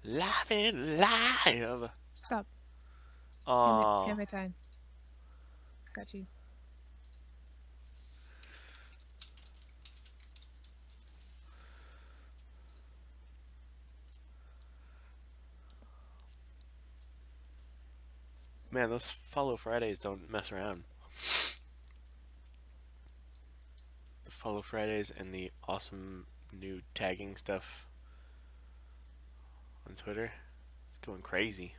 Laughing live. Stop. Pay Oh, my time. Got you. man, those follow Fridays don't mess around. The follow Fridays and the awesome new tagging stuff on Twitter. It's going crazy.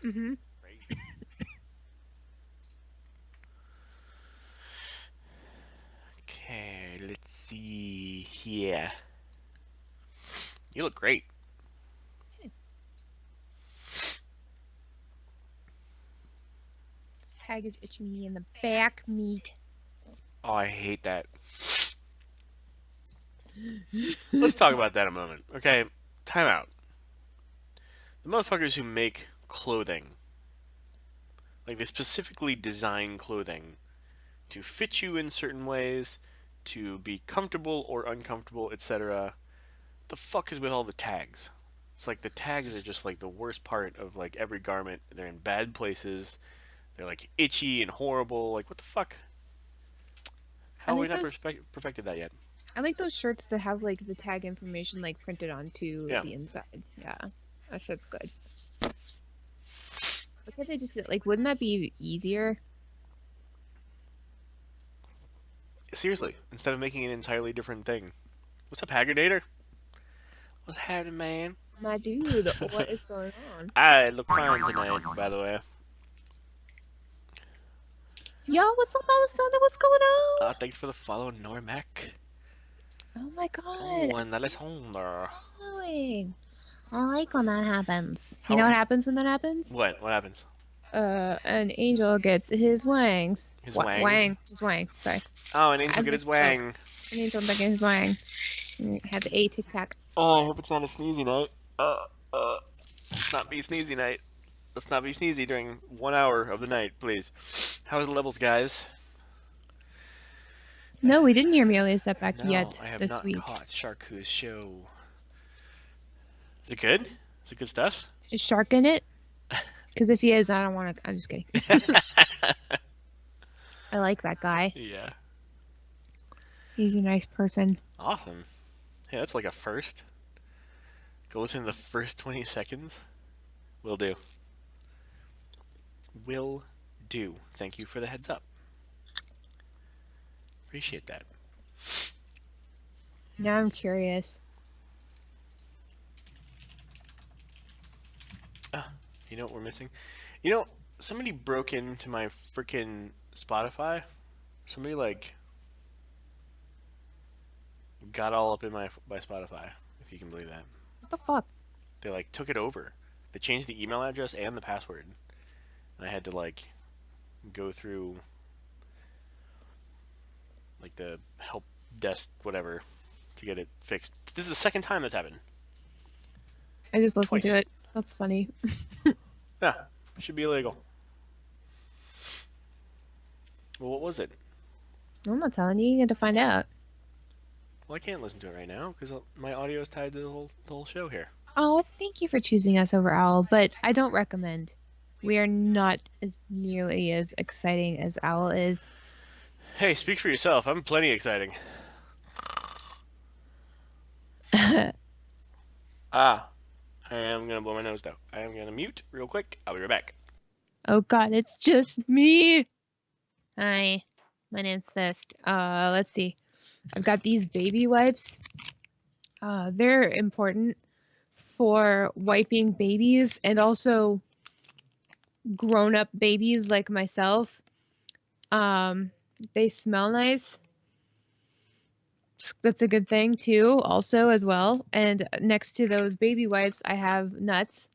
Mm-hmm. Crazy. Okay, let's see here. You look great. This tag is itching me in the back meat. Oh, I hate that. Let's talk about that a moment. Okay, time out. The motherfuckers who make clothing, like they specifically design clothing to fit you in certain ways, to be comfortable or uncomfortable, etc. The fuck is with all the tags? It's like the tags are just like the worst part of like every garment. They're in bad places. They're like itchy and horrible. Like what the fuck? I How have we like not those. perfected that yet? I like those shirts that have like the tag information like printed onto Yeah. the inside. Yeah, that shit's good. What could they just like? Wouldn't that be easier? Seriously, instead of making an entirely different thing. What's up, Haggadator? What's happening, man? My dude, what is going on? I look fine tonight, by the way. Yo, what's up, Alessandra? What's going on? Thanks for the follow, Normac. Oh my god, Oh, and Alessandra. following. I like when that happens. You know How? what happens when that happens? What? What happens? An angel gets his wangs. His wangs. His wang. Sorry. Oh, an angel I get his misspoke. wang. An angel gets his wang. Had the A tic tac. Oh, I hope it's not a sneezy night. Let's not be sneezy night. Let's not be sneezy during 1 hour of the night, please. How are the levels, guys? No, we didn't hear Amelia Setback No, yet I have this not week. caught Sharku's show. Is it good? Is it good stuff? Is Shark in it? Because if he is, I don't want to. I'm just kidding. I like that guy. Yeah. He's a nice person. Awesome. Hey, that's like a first. Go listen to the first 20 seconds. Will do. Will do. Thank you for the heads up. Appreciate that. Now I'm curious. You know what we're missing? You know, somebody broke into my freaking Spotify. Somebody like got all up in my Spotify, if you can believe that. What the fuck? They like took it over. They changed the email address and the password. And I had to like go through like the help desk whatever to get it fixed. This is the second time that's happened. I just listened Twice. to it. That's funny. Yeah, should be illegal. Well, what was it? I'm not telling you. You get to find out. Well, I can't listen to it right now because my audio is tied to the whole show here. Oh, thank you for choosing us over Owl, but I don't recommend. We are not as nearly as exciting as Owl is. Hey, speak for yourself. I'm plenty exciting. Ah, I am gonna blow my nose though. I am gonna mute real quick. I'll be right back. Oh god, it's just me. Hi, my name's Thist. Let's see. I've got these baby wipes. They're important for wiping babies and also grown-up babies like myself. They smell nice. That's a good thing too, also as well. And next to those baby wipes, I have nuts.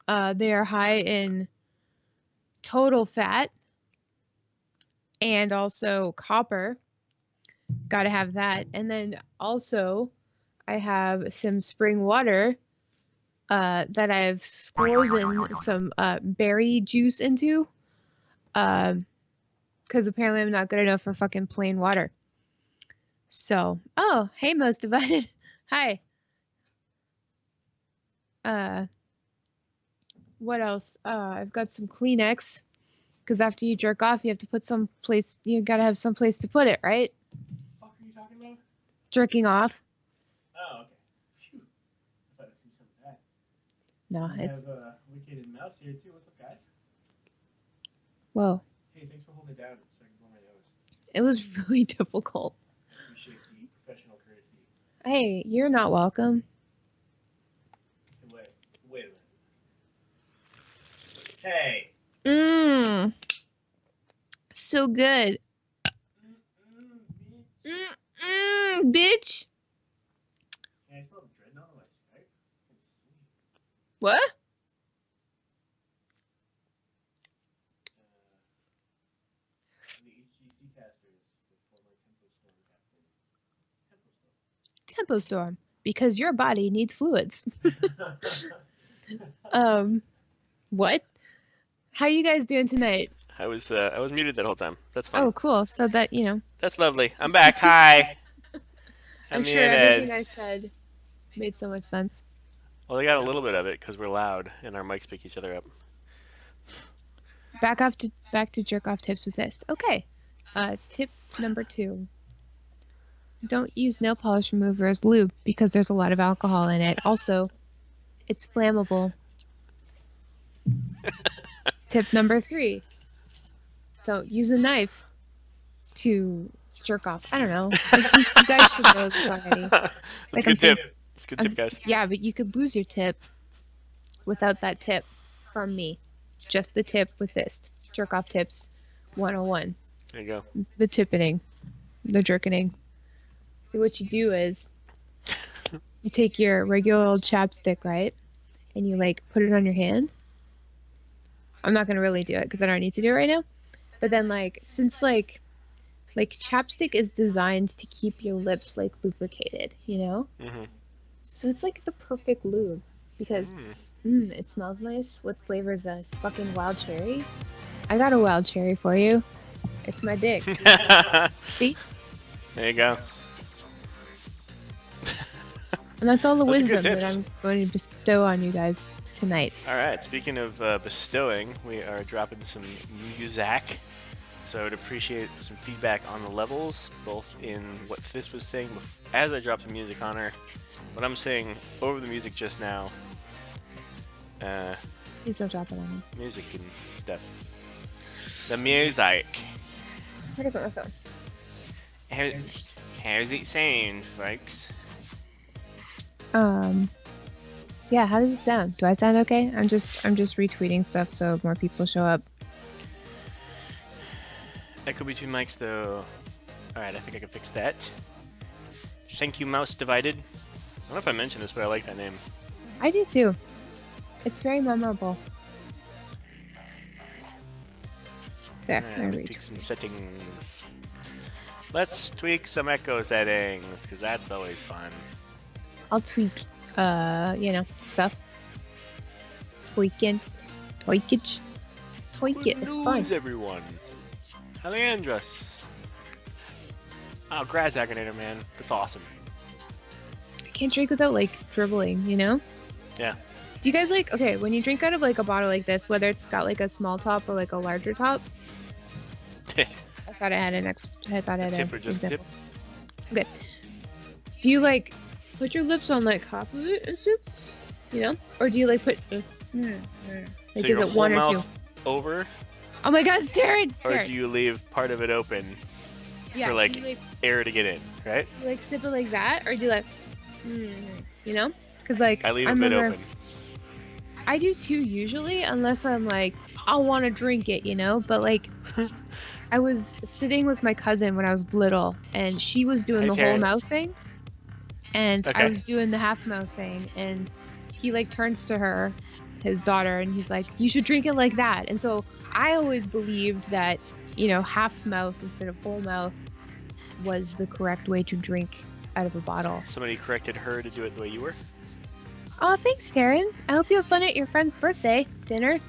They are high in total fat and also copper. Gotta have that. And then also, I have some spring water that I've squozen some berry juice into. Because apparently I'm not good enough for fucking plain water. So, oh, hey, Most Divided. Hi. What else? I've got some Kleenex because after you jerk off, you have to put some place. You gotta have some place to put it, right? What the fuck are you talking about? Jerking off. Oh, okay. Phew. I thought I threw some of that. No, We it's have Wicked Mouse here too. What's up, guys? whoa. Hey, thanks for holding it down so I can blow my nose. It was really difficult. I appreciate the professional courtesy. Hey, you're not welcome. Hey, wait a minute. Hey. Mmm. So good. Bitch. Can I spell dreadnought on my Skype? What? The HGC casters, the former Tempo Storm captain. Tempo Storm. Because your body needs fluids. Tempo Storm. What? How you guys doing tonight? I was muted that whole time. That's fine. Oh, cool. So that, you know. That's lovely. I'm back. Hi. I'm sure everything I said made so much sense. Well, they got a little bit of it because we're loud and our mics pick each other up. Back to jerk off tips with this. Okay. Tip number 2. Don't use nail polish remover as lube because there's a lot of alcohol in it. Also, it's flammable. Tip number 3. Don't use a knife to jerk off. I don't know. You guys should know this already. That's a good tip. That's a good tip, guys. Yeah, but you could lose your tip without that tip from me. Just the tip with this. Jerk off tips 101. There you go. The tippening. The jerkening. So what you do is you take your regular old chapstick, right? And you like put it on your hand. I'm not gonna really do it because I don't need to do it right now. But then like since like chapstick is designed to keep your lips like lubricated, you know? Mm-hmm. So it's like the perfect lube because it smells nice. What flavor is this? Fucking wild cherry? I got a wild cherry for you. It's my dick. See? There you go. And that's all the Those are good wisdom that tips. I'm going to bestow on you guys tonight. All right. Speaking of bestowing, we are dropping some music. So I would appreciate some feedback on the levels, both in what Fist was saying as I dropped the music on her, what I'm saying over the music just now, Please don't drop it on me. music and stuff. The music. Where'd I put my phone? How's it sound, folks? Yeah, how does it sound? Do I sound okay? I'm just retweeting stuff so more people show up. Echo between mics, though. Alright, I think I can fix that. Thank you, Mouse Divided. I don't know if I mentioned this, but I like that name. I do too. It's very memorable. There, Alright, I let me read. tweak some settings. Let's tweak some echo settings, because that's always fun. I'll tweak, you know, stuff. Tweakage. Tweak it. It's fun. News, everyone. Alejandras. Oh, Graz Aggravator, man. That's awesome. I can't drink without like dribbling, you know? Yeah. Do you guys like, okay, when you drink out of like a bottle like this, whether it's got like a small top or like a larger top? I thought I had an Tip or just example. tip? Okay. Do you like put your lips on like half of it and sip? You know? Or do you like put like So is your it whole one or mouth two? over, Oh my gosh, Darren! or do you leave part of it open Yeah, for like do you like air to get in, right? you like sip it like that, or do you like, you know? Because like I leave a bit remember, open. I do too usually, unless I'm like I want to drink it, you know. But like, I was sitting with my cousin when I was little, and she was doing Hey, the Taryn. whole mouth thing, and Okay. I was doing the half mouth thing, and he like turns to her, his daughter, and he's like, "You should drink it like that." And so I always believed that, you know, half mouth instead of whole mouth was the correct way to drink out of a bottle. Somebody corrected her to do it the way you were. Oh, thanks, Taryn. I hope you have fun at your friend's birthday dinner.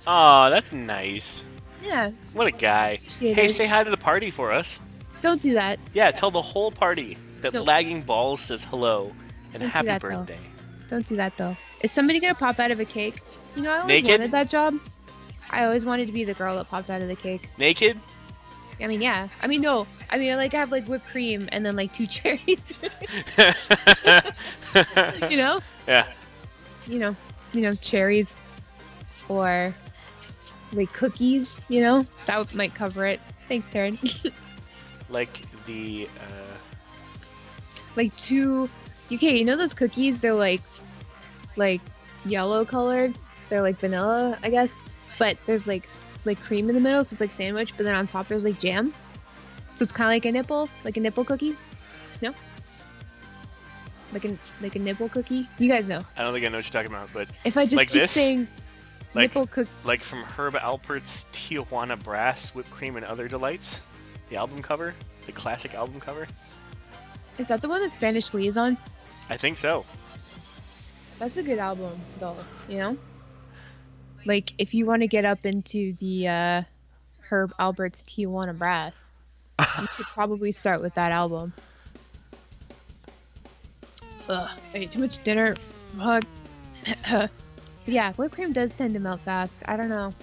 Oh, that's nice. Yeah, What a guy. appreciate Hey, it. say hi to the party for us. Don't do that. Yeah, tell the whole party that No. Lagging Balls says hello and Don't do happy that, though. birthday. Don't do that though. Is somebody gonna pop out of a cake? You know, I always Naked? wanted that job. I always wanted to be the girl that popped out of the cake. Naked? I mean, yeah. I mean, no. I mean, I like have like whipped cream and then like 2 cherries. You know? Yeah. You know, cherries or like cookies. You know, that might cover it. Thanks, Taryn. Like the Like 2. Okay, you know those cookies? They're like yellow colored. They're like vanilla, I guess. But there's like cream in the middle, so it's like sandwich. But then on top there's like jam. So it's kind of like a nipple cookie. No. Like a nipple cookie. You guys know. I don't think I know what you're talking about, but If I just Like keep this? saying Like- nipple cookie. like from Herb Alpert's Tijuana Brass, Whipped Cream and Other Delights, the album cover, the classic album cover. Is that the one that Spanish Lee is on? I think so. That's a good album, though. You know. Like if you want to get up into the Herb Alpert's Tijuana Brass, you should probably start with that album. Ugh, I ate too much dinner. Fuck. Yeah, whipped cream does tend to melt fast. I don't know.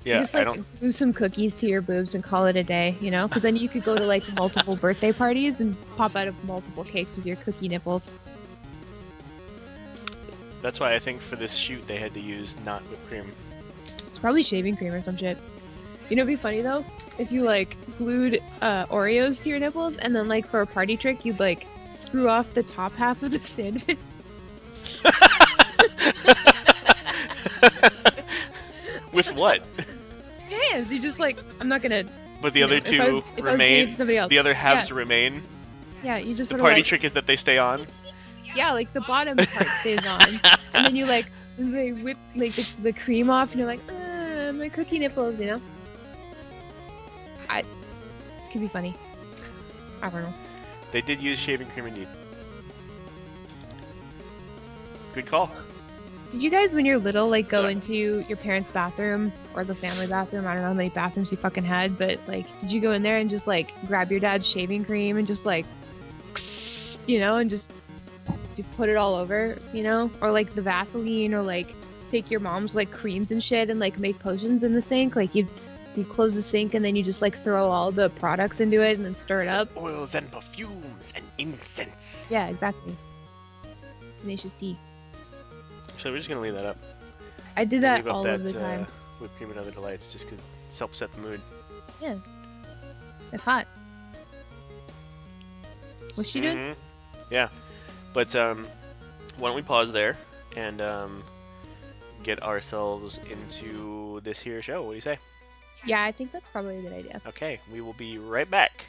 Yeah, Just I like don't. glue some cookies to your boobs and call it a day, you know? Because then you could go to like multiple birthday parties and pop out of multiple cakes with your cookie nipples. That's why I think for this shoot they had to use not whipped cream. It's probably shaving cream or some shit. You know, it'd be funny though if you like glued Oreos to your nipples and then like for a party trick you'd like screw off the top half of the sandwich. With what? Hands, you just like I'm not gonna. But the you other know, if two I was doing it remain. to somebody else. The other halves remain. Yeah, you just The sort party of like, trick is that they stay on. yeah, like the bottom part stays on, and then you like they whip like the cream off, and you're like, my cookie nipples, you know. It could be funny. I don't know. They did use shaving cream indeed. Good call. Did you guys, when you're little, like go Yeah. into your parents' bathroom or the family bathroom? I don't know how many bathrooms you fucking had, but like, did you go in there and just like grab your dad's shaving cream and just like, you know, and just put it all over, you know, or like the Vaseline, or like take your mom's like creams and shit and like make potions in the sink? Like you close the sink and then you just like throw all the products into it and then stir it up. Oils and perfumes and incense. Yeah, exactly. Tenacious D. So we're just gonna leave that up. I did We'll that leave up all of the time. Whipped cream and other delights, just to help set the mood. Yeah, it's hot. What's she doing? Mhm. Yeah, but why don't we pause there and get ourselves into this here show? What do you say? Yeah, I think that's probably a good idea. Okay, we will be right back.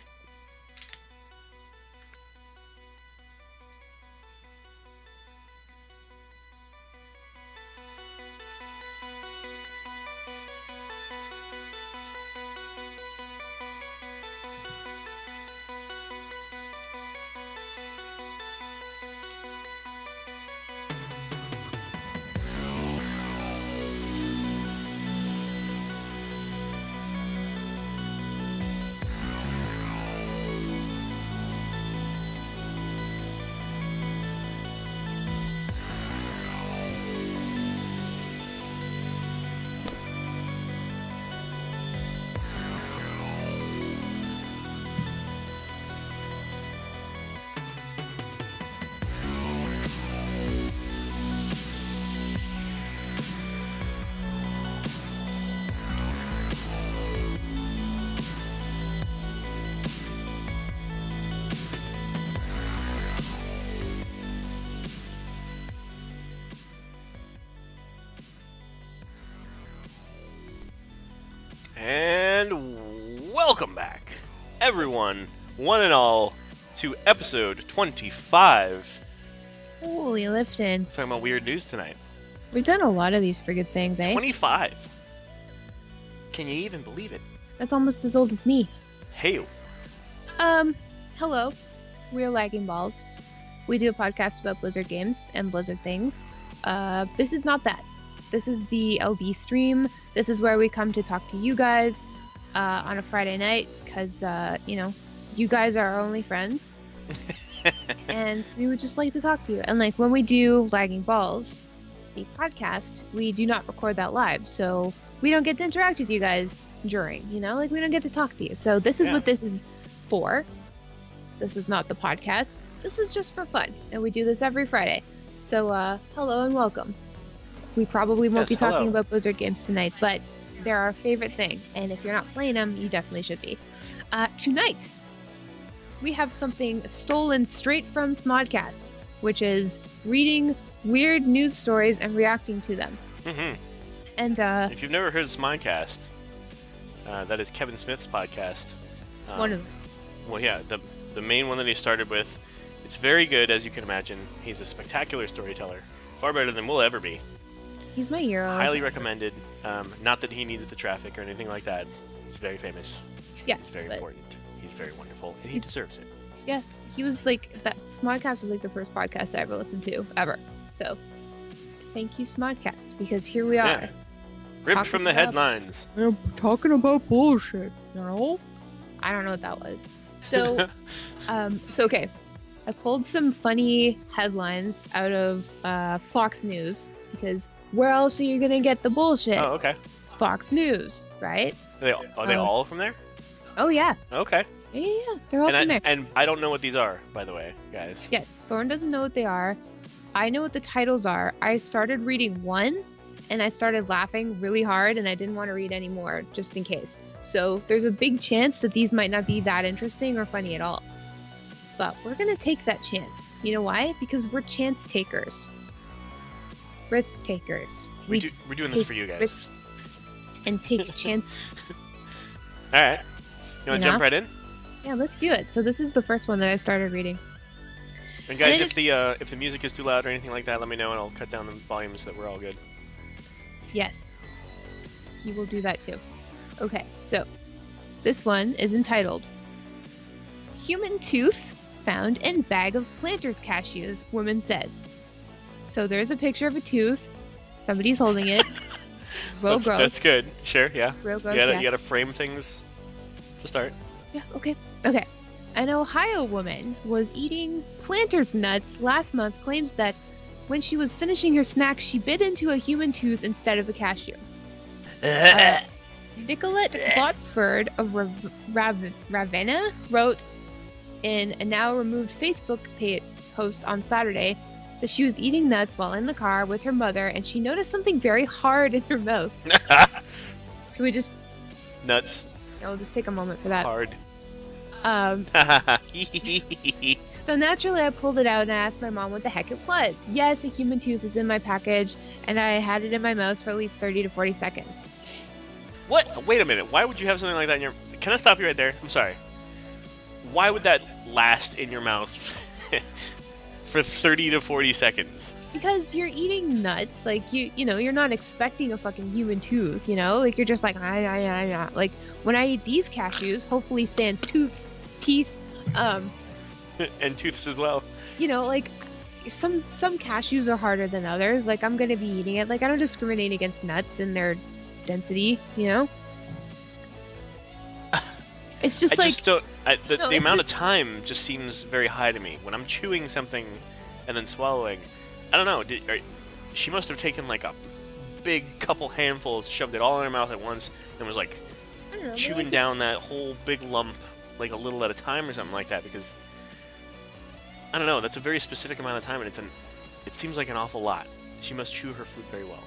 And welcome back, everyone, one and all, to episode 25. Holy lifting. Talking about weird news tonight. We've done a lot of these friggin' things, eh? 25. Can you even believe it? That's almost as old as me. Hey, Hello. We're Lagging Balls. We do a podcast about Blizzard games and Blizzard things. This is not that. This is the LB stream. This is where we come to talk to you guys. on a Friday night because, you guys are our only friends. And we would just like to talk to you. And like when we do Lagging Balls, the podcast, we do not record that live. So we don't get to interact with you guys during, like we don't get to talk to you. So this is what this is for. This is not the podcast. This is just for fun. And we do this every Friday. So hello and welcome. We probably won't be talking about Blizzard games tonight, but they're our favorite thing. And if you're not playing them, you definitely should be. Tonight, we have something stolen straight from Smodcast, which is reading weird news stories and reacting to them. Mm-hmm. And if you've never heard of Smodcast, that is Kevin Smith's podcast. One of them. Well, yeah, the main one that he started with. It's very good, as you can imagine. He's a spectacular storyteller, far better than we'll ever be. He's my hero. Highly recommended. Not that he needed the traffic or anything like that. He's very famous. Yeah, he's very important. He's very wonderful, and he deserves it. Yeah, he was like that. Smodcast was like the first podcast I ever listened to ever. So, thank you, Smodcast, because here we are. Yeah. Ripped from the headlines. We're talking about bullshit, you know? I don't know what that was. So, okay. I pulled some funny headlines out of Fox News, because where else are you gonna get the bullshit? Oh, okay. Fox News, right? Are they all from there? Oh, yeah. Okay. Yeah, they're all from there. And I don't know what these are, by the way, guys. Yes, Thorn doesn't know what they are. I know what the titles are. I started reading one, and I started laughing really hard, and I didn't want to read any more, just in case. So there's a big chance that these might not be that interesting or funny at all. But we're going to take that chance. You know why? Because we're chance takers. Risk takers. We're doing this for you guys. Risks and take chances. All right. You want to jump right in? Yeah, let's do it. So this is the first one that I started reading. And guys, if the music is too loud or anything like that, let me know and I'll cut down the volume so that we're all good. Yes. He will do that too. Okay, so this one is entitled Human Tooth Found in Bag of Planters Cashews, Woman Says. So there's a picture of a tooth. Somebody's holding it. Real gross. That's good. Sure, yeah. Real gross, you gotta frame things to start. Yeah, okay. An Ohio woman was eating planter's nuts last month, claims that when she was finishing her snack, she bit into a human tooth instead of a cashew. Nicolette Botsford of Ravenna wrote in a now removed Facebook post on Saturday that she was eating nuts while in the car with her mother, and she noticed something very hard in her mouth. Can we just... Nuts. I'll just take a moment for that. Hard. So naturally I pulled it out and I asked my mom what the heck it was. Yes, a human tooth is in my package, and I had it in my mouth for at least 30 to 40 seconds. What? Wait a minute. Why would you have something like that in your... Can I stop you right there? I'm sorry. Why would that last in your mouth for 30 to 40 seconds? Because you're eating nuts, like you're not expecting a fucking human tooth, like you're just like like when I eat these cashews, hopefully sans teeth, and tooths as well. Like some cashews are harder than others. Like I'm gonna be eating it. Like I don't discriminate against nuts and their density, It's just the amount of time just seems very high to me when I'm chewing something and then swallowing. I don't know. She must have taken like a big couple handfuls, shoved it all in her mouth at once, and was like chewing down that whole big lump like a little at a time or something like that. Because I don't know. That's a very specific amount of time, and it seems like an awful lot. She must chew her food very well.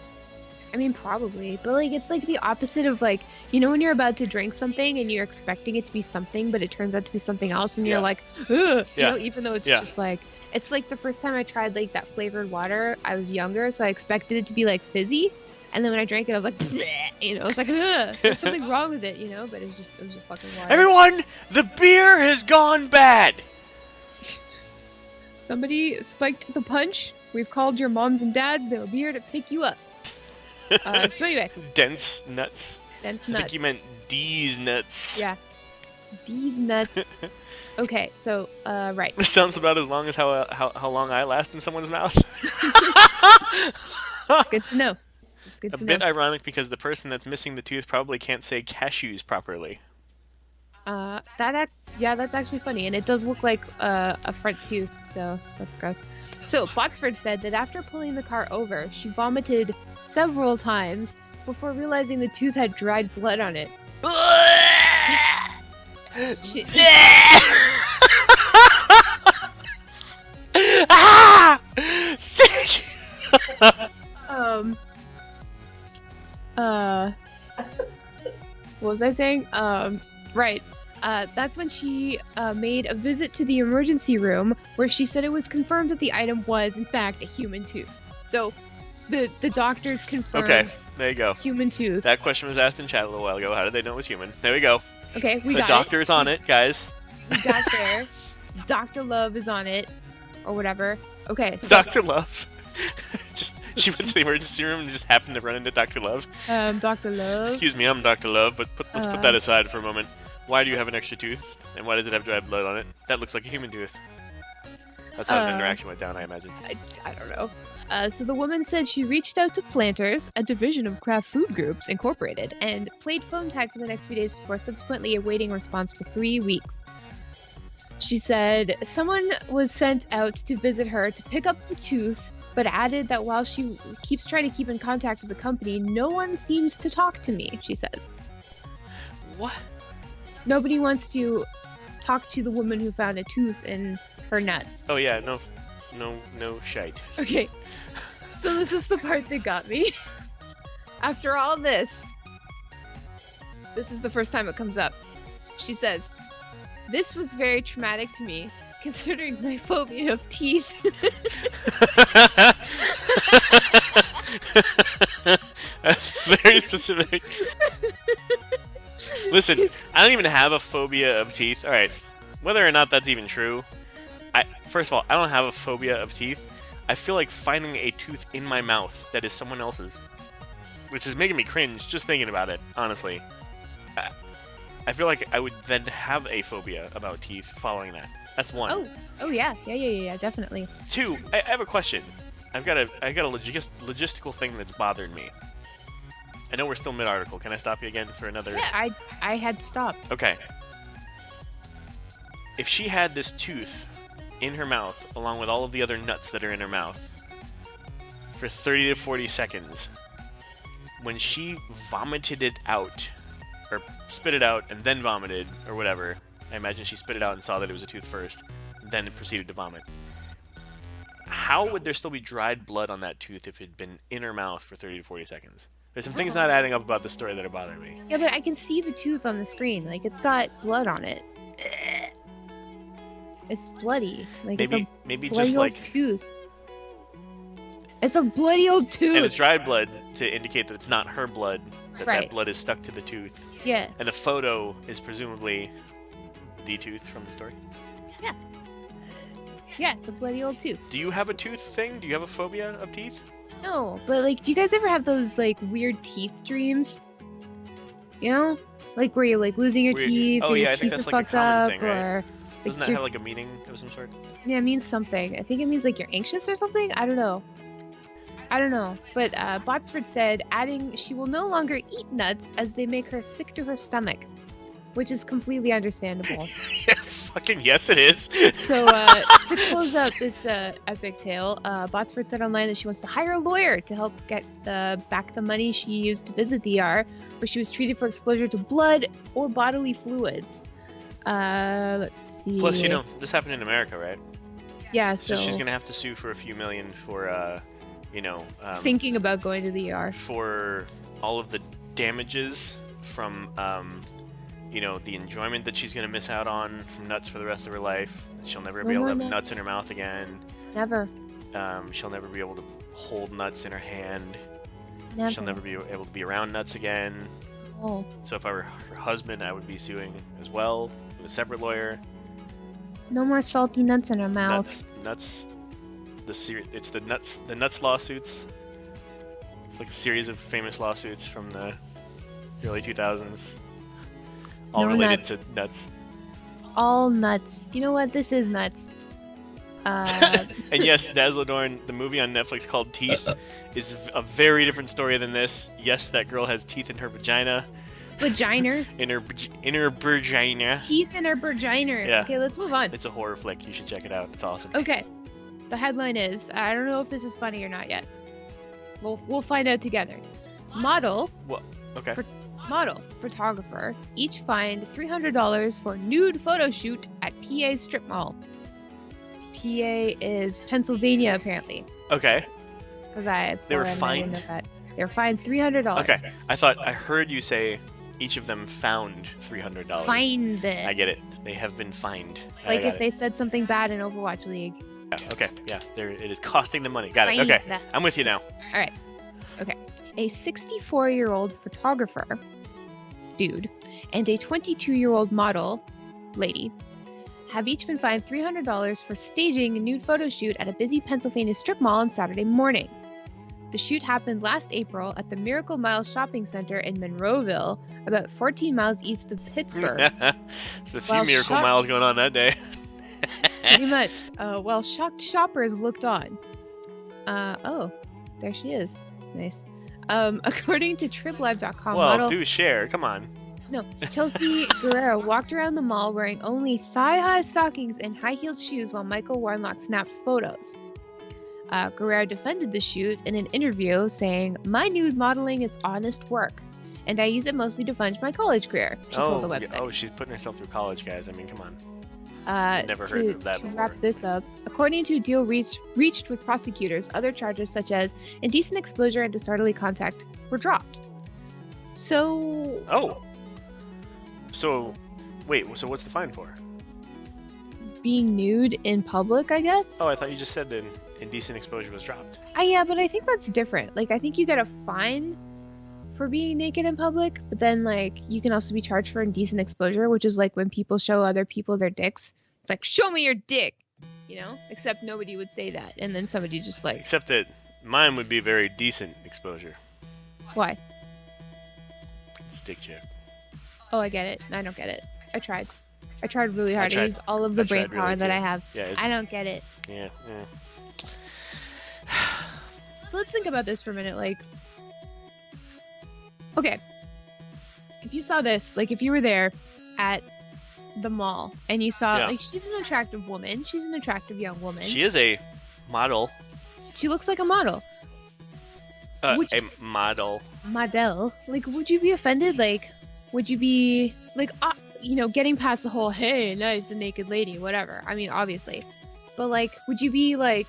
I mean, probably, but like it's like the opposite of like when you're about to drink something and you're expecting it to be something, but it turns out to be something else, and you're like, ugh, even though it's just like. It's like the first time I tried like that flavored water, I was younger, so I expected it to be like fizzy, and then when I drank it, I was like, bleh, it's like, ugh, there's something wrong with it, but it was just fucking water. Everyone, the beer has gone bad. Somebody spiked the punch. We've called your moms and dads. They will be here to pick you up. So anyway. Dense nuts. Dense nuts. I think you meant D's nuts. Yeah. D's nuts. Okay, so, right. This sounds about as long as how long I last in someone's mouth. Good to know. Good A to bit know. ironic because the person that's missing the tooth probably can't say cashews properly. That's actually funny, and it does look like a front tooth, so that's gross. So Botsford said that after pulling the car over, she vomited several times before realizing the tooth had dried blood on it. She, Ah! Sick! um, what was I saying? Right. That's when she made a visit to the emergency room where she said it was confirmed that the item was, in fact, a human tooth. So the doctors confirmed Okay, there you go. human tooth. That question was asked in chat a little while ago. How did they know it was human? There we go. Okay, we The got doctor's on it, guys. We got there. Dr. Love is on it, or whatever. Okay, so Dr. Love. She went to the emergency room and just happened to run into Dr. Love. Dr. Love. Excuse me, I'm Dr. Love, but let's put that aside for a moment. Why do you have an extra tooth? And why does it have dried blood on it? That looks like a human tooth. That's how the interaction went down, I imagine. I don't know. So the woman said she reached out to Planters, a division of Kraft Food Groups Incorporated, and played phone tag for the next few days before subsequently awaiting a response for 3 weeks. She said someone was sent out to visit her to pick up the tooth, but added that while she keeps trying to keep in contact with the company, no one seems to talk to me, she says. What? Nobody wants to talk to the woman who found a tooth in her nuts. Oh yeah, no shite. Okay, so this is the part that got me. After all this is the first time it comes up. She says, "This was very traumatic to me, considering my phobia of teeth." That's very specific. Listen, I don't even have a phobia of teeth. Alright, whether or not that's even true, first of all, I don't have a phobia of teeth. I feel like finding a tooth in my mouth that is someone else's, which is making me cringe just thinking about it, honestly. I feel like I would then have a phobia about teeth following that. That's one. Oh yeah, definitely. Two, I have a question. I've got a logistical thing that's bothered me. I know we're still mid-article. Can I stop you again for another? Yeah, I had stopped. Okay. If she had this tooth in her mouth, along with all of the other nuts that are in her mouth, for 30 to 40 seconds, when she vomited it out, or spit it out and then vomited, or whatever, I imagine she spit it out and saw that it was a tooth first, then proceeded to vomit. How would there still be dried blood on that tooth if it had been in her mouth for 30 to 40 seconds? There's some things not adding up about the story that are bothering me. Yeah, but I can see the tooth on the screen. Like, it's got blood on it. It's bloody. Like, Maybe bloody just old like tooth. It's a bloody old tooth. and it's dried blood to indicate that it's not her blood. That Right. blood is stuck to the tooth. Yeah. And the photo is presumably the tooth from the story. Yeah, it's a bloody old tooth. Do you have a tooth thing? Do you have a phobia of teeth? No, but like, do you guys ever have those like weird teeth dreams? You know, like where you're like losing your Weird- teeth, oh, or yeah, your I think teeth that's are like a fucked common up, thing, right? or Doesn't that have like a meaning of some sort? yeah, it means something. I think it means like you're anxious or something. I don't know. But Botsford said, adding she will no longer eat nuts as they make her sick to her stomach, which is completely understandable. Yeah, fucking yes, it is. So to close out this epic tale, Botsford said online that she wants to hire a lawyer to help get back the money she used to visit the ER, where she was treated for exposure to blood or bodily fluids. Let's see. Plus, you know, this happened in America, right? Yeah, So so she's gonna have to sue for a few million for, thinking about going to the ER. for all of the damages from, the enjoyment that she's gonna miss out on from nuts for the rest of her life. She'll never be No able to more have nuts nuts. in her mouth again. Never. She'll never be able to hold nuts in her hand. Never. She'll never be able to be around nuts again. Oh. So if I were her husband, I would be suing as well with a separate lawyer. No more salty nuts in her mouth. Nuts. It's the nuts lawsuits. It's like a series of famous lawsuits from the early 2000s, all No related nuts. to nuts. All nuts. You know what? This is nuts. And yes, Dazzledorn, the movie on Netflix called Teeth, is a very different story than this. Yes, that girl has teeth in her vagina. Vagina. In her vagina. Teeth in her vagina. Yeah. Okay, let's move on. It's a horror flick. You should check it out. It's awesome. Okay. The headline is, I don't know if this is funny or not yet. We'll find out together. Model, What? Okay. model, photographer, each fined $300 for nude photo shoot at PA strip mall. PA is Pennsylvania, apparently. Okay. Because They were I didn't fined? know that. They were fined $300. Okay. I heard you say each of them found $300. Fined. I get it. They have been fined. I Like got if it. they said something bad in Overwatch League. Yeah, okay. Yeah. There. It is costing them money. Got it. Fined. Okay. I'm with you now. All right. Okay. A 64-year-old photographer, dude, and a 22-year-old model, lady, have each been fined $300 for staging a nude photo shoot at a busy Pennsylvania strip mall on Saturday morning. The shoot happened last April at the Miracle Mile Shopping Center in Monroeville, about 14 miles east of Pittsburgh. There's a few Well, miracle shut- miles going on that day. Pretty much. While shocked shoppers looked on. Oh, there she is. Nice. According to TribLive.com, Well, model do share. Come on. No, Chelsea Guerrero walked around the mall wearing only thigh-high stockings and high-heeled shoes while Michael Warnock snapped photos. Guerrero defended the shoot in an interview, saying, "My nude modeling is honest work, and I use it mostly to fund my college career," she told the website. Oh, she's putting herself through college, guys. I mean, come on. Never to, heard of that to before. wrap this up, according to a deal reached with prosecutors, other charges such as indecent exposure and disorderly contact were dropped. So, Oh. So, wait. So what's the fine for? being nude in public, I guess? Oh, I thought you just said that indecent exposure was dropped. Yeah, but I think that's different. Like, I think you get a fine for being naked in public, but then, like, you can also be charged for indecent exposure, which is like when people show other people their dicks. It's like, show me your dick, you know? Except nobody would say that, and then somebody just like, Except that mine would be very decent exposure. why? Stick joke. Oh, I get it. I don't get it. I tried really hard. I tried- used all of the I brain tried really power that too. I have. Yeah. I don't get it. Yeah. So let's think about this for a minute. Like, okay, if you saw this, like if you were there at the mall and you saw, Yeah. like, she's an attractive woman. She's an attractive young woman. She is a model. She looks like a model. Would A model. Model. Like, would you be offended? Like, would you be like, you know, getting past the whole, hey, nice, a naked lady, whatever. I mean, obviously. But, like, would you be, like,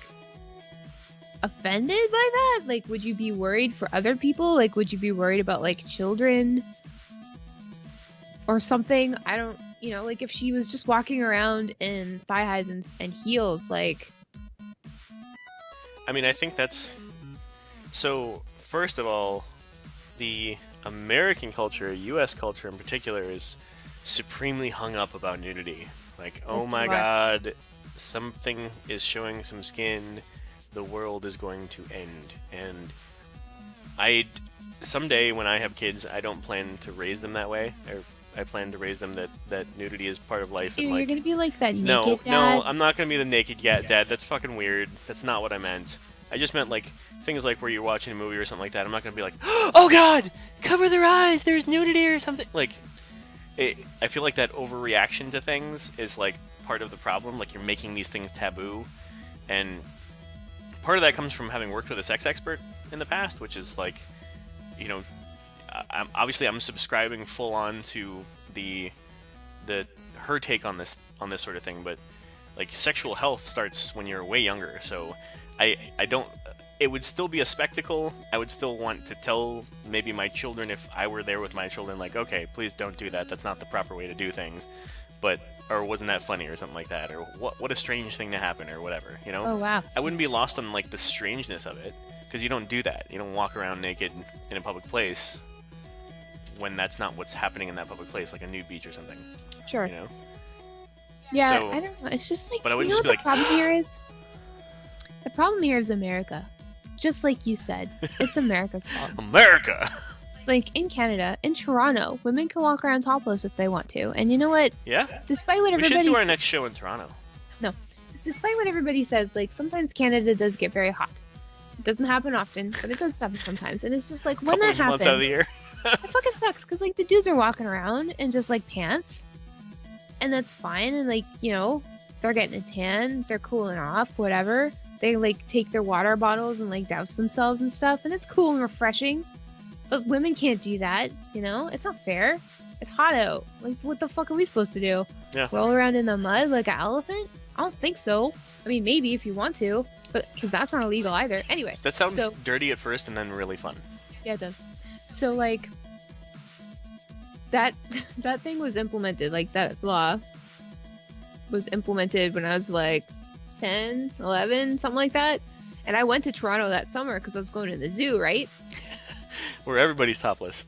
offended by that? Like, would you be worried for other people? Like, would you be worried about, like, children or something? I don't, you know, like, if she was just walking around in thigh highs and heels, like, I mean, I think that's... So, first of all, the American culture, U.S. culture in particular, is supremely hung up about nudity. Like, oh Yes, my you are. god, something is showing some skin, the world is going to end. And someday when I have kids, I don't plan to raise them that way. I plan to raise them that nudity is part of life. ew, And, like, you're gonna be like that naked no, dad. I'm not gonna be the naked dad. That's fucking weird. That's not what I meant. I just meant like things like where you're watching a movie or something like that. I'm not gonna be like, oh god, cover their eyes. There's nudity or something. Like, I feel like that overreaction to things is like part of the problem. Like, you're making these things taboo, and part of that comes from having worked with a sex expert in the past, which is like, you know, I'm subscribing full on to her take on this sort of thing, but like sexual health starts when you're way younger. So I don't. It would still be a spectacle. I would still want to tell maybe my children, if I were there with my children, like, okay, please don't do that. That's not the proper way to do things. But, or wasn't that funny or something like that, or what a strange thing to happen or whatever, you know? Oh wow. I wouldn't be lost on like the strangeness of it, because you don't do that. You don't walk around naked in a public place when that's not what's happening in that public place, like a nude beach or something, Sure. you know? Yeah, So- I don't know. It's just like, But I you wouldn't know just what be the problem here is? The problem here is America. Just like you said, it's America's fault. America! Like in Canada, in Toronto, women can walk around topless if they want to. And you know what? Yeah? Despite what We should everybody do our next show in Toronto. Because despite what everybody says, like sometimes Canada does get very hot. It doesn't happen often, but it does happen sometimes. And it's just like when that Couple months out of happens, the year. it fucking sucks. Because like the dudes are walking around in just like pants, and that's fine. And like they're getting a tan, they're cooling off, whatever. They like take their water bottles and like douse themselves and stuff, and it's cool and refreshing. But women can't do that, It's not fair. It's hot out. Like, what the fuck are we supposed to do? Yeah. Roll around in the mud like an elephant? I don't think so. I mean, maybe if you want to, but because that's not illegal either. Anyway. That sounds so, dirty at first and then really fun. Yeah, it does. So like, that thing was implemented. Like that law was implemented when I was like 10, 11, something like that. And I went to Toronto that summer because I was going to the zoo, right? Where everybody's topless.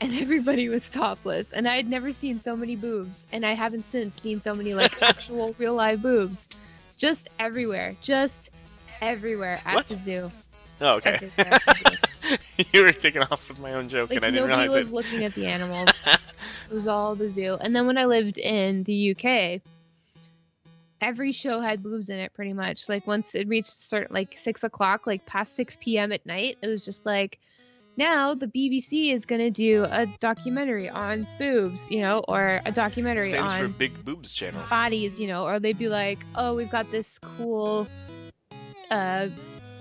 And everybody was topless, and I had never seen so many boobs, and I haven't since seen so many like actual real live boobs, just everywhere at What? the zoo. Oh, okay. Everywhere at the zoo. You were taking off with my own joke, Like and I didn't nobody realize was it. looking at the animals. It was all the zoo. And then when I lived in the UK, every show had boobs in it pretty much. Like once it reached certain like 6 o'clock, like past 6 p.m. at night, it was just like, now the BBC is gonna do a documentary on boobs, or a documentary Stands for on Big Boobs Channel. bodies, or they'd be like, oh, we've got this cool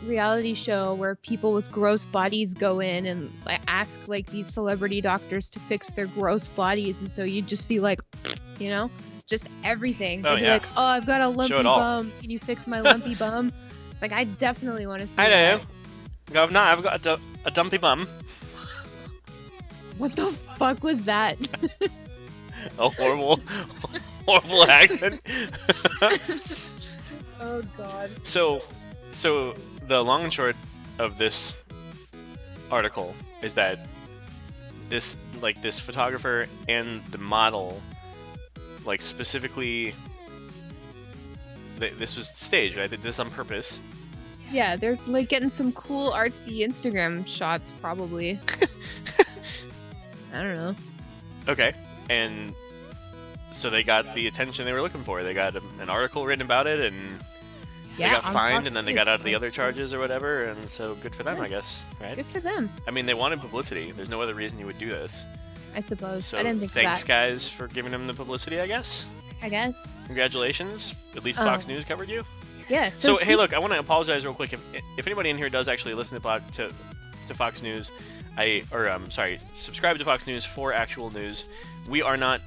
reality show where people with gross bodies go in and like ask like these celebrity doctors to fix their gross bodies, and so you just see like, just everything. Oh, They'd be yeah. like, oh, I've got a lumpy Show it all. bum. Can you fix my lumpy bum? It's like I definitely want to see Hi that. there. Governor, I've got a dumpy bum. What the fuck was that? A horrible accent. Oh god. So the long and short of this article is that this photographer and the model, like specifically, this was staged, right? They did this on purpose. Yeah, they're like getting some cool artsy Instagram shots probably. I don't know. Okay, and so they got the attention they were looking for. They got an article written about it, and Yeah, they got on fined, Fox and then they News. got out of the other charges or whatever, and so good for them, Yeah. I guess, right? Good for them, I mean, they wanted publicity. There's no other reason you would do this. I suppose. So I didn't think thanks, of that. guys, for giving them the publicity, I guess. I guess. Congratulations. At least Oh. Fox News covered you. Yeah. So hey, look, I want to apologize real quick. If anybody in here does actually listen to Fox News, subscribe to Fox News for actual news. We are not.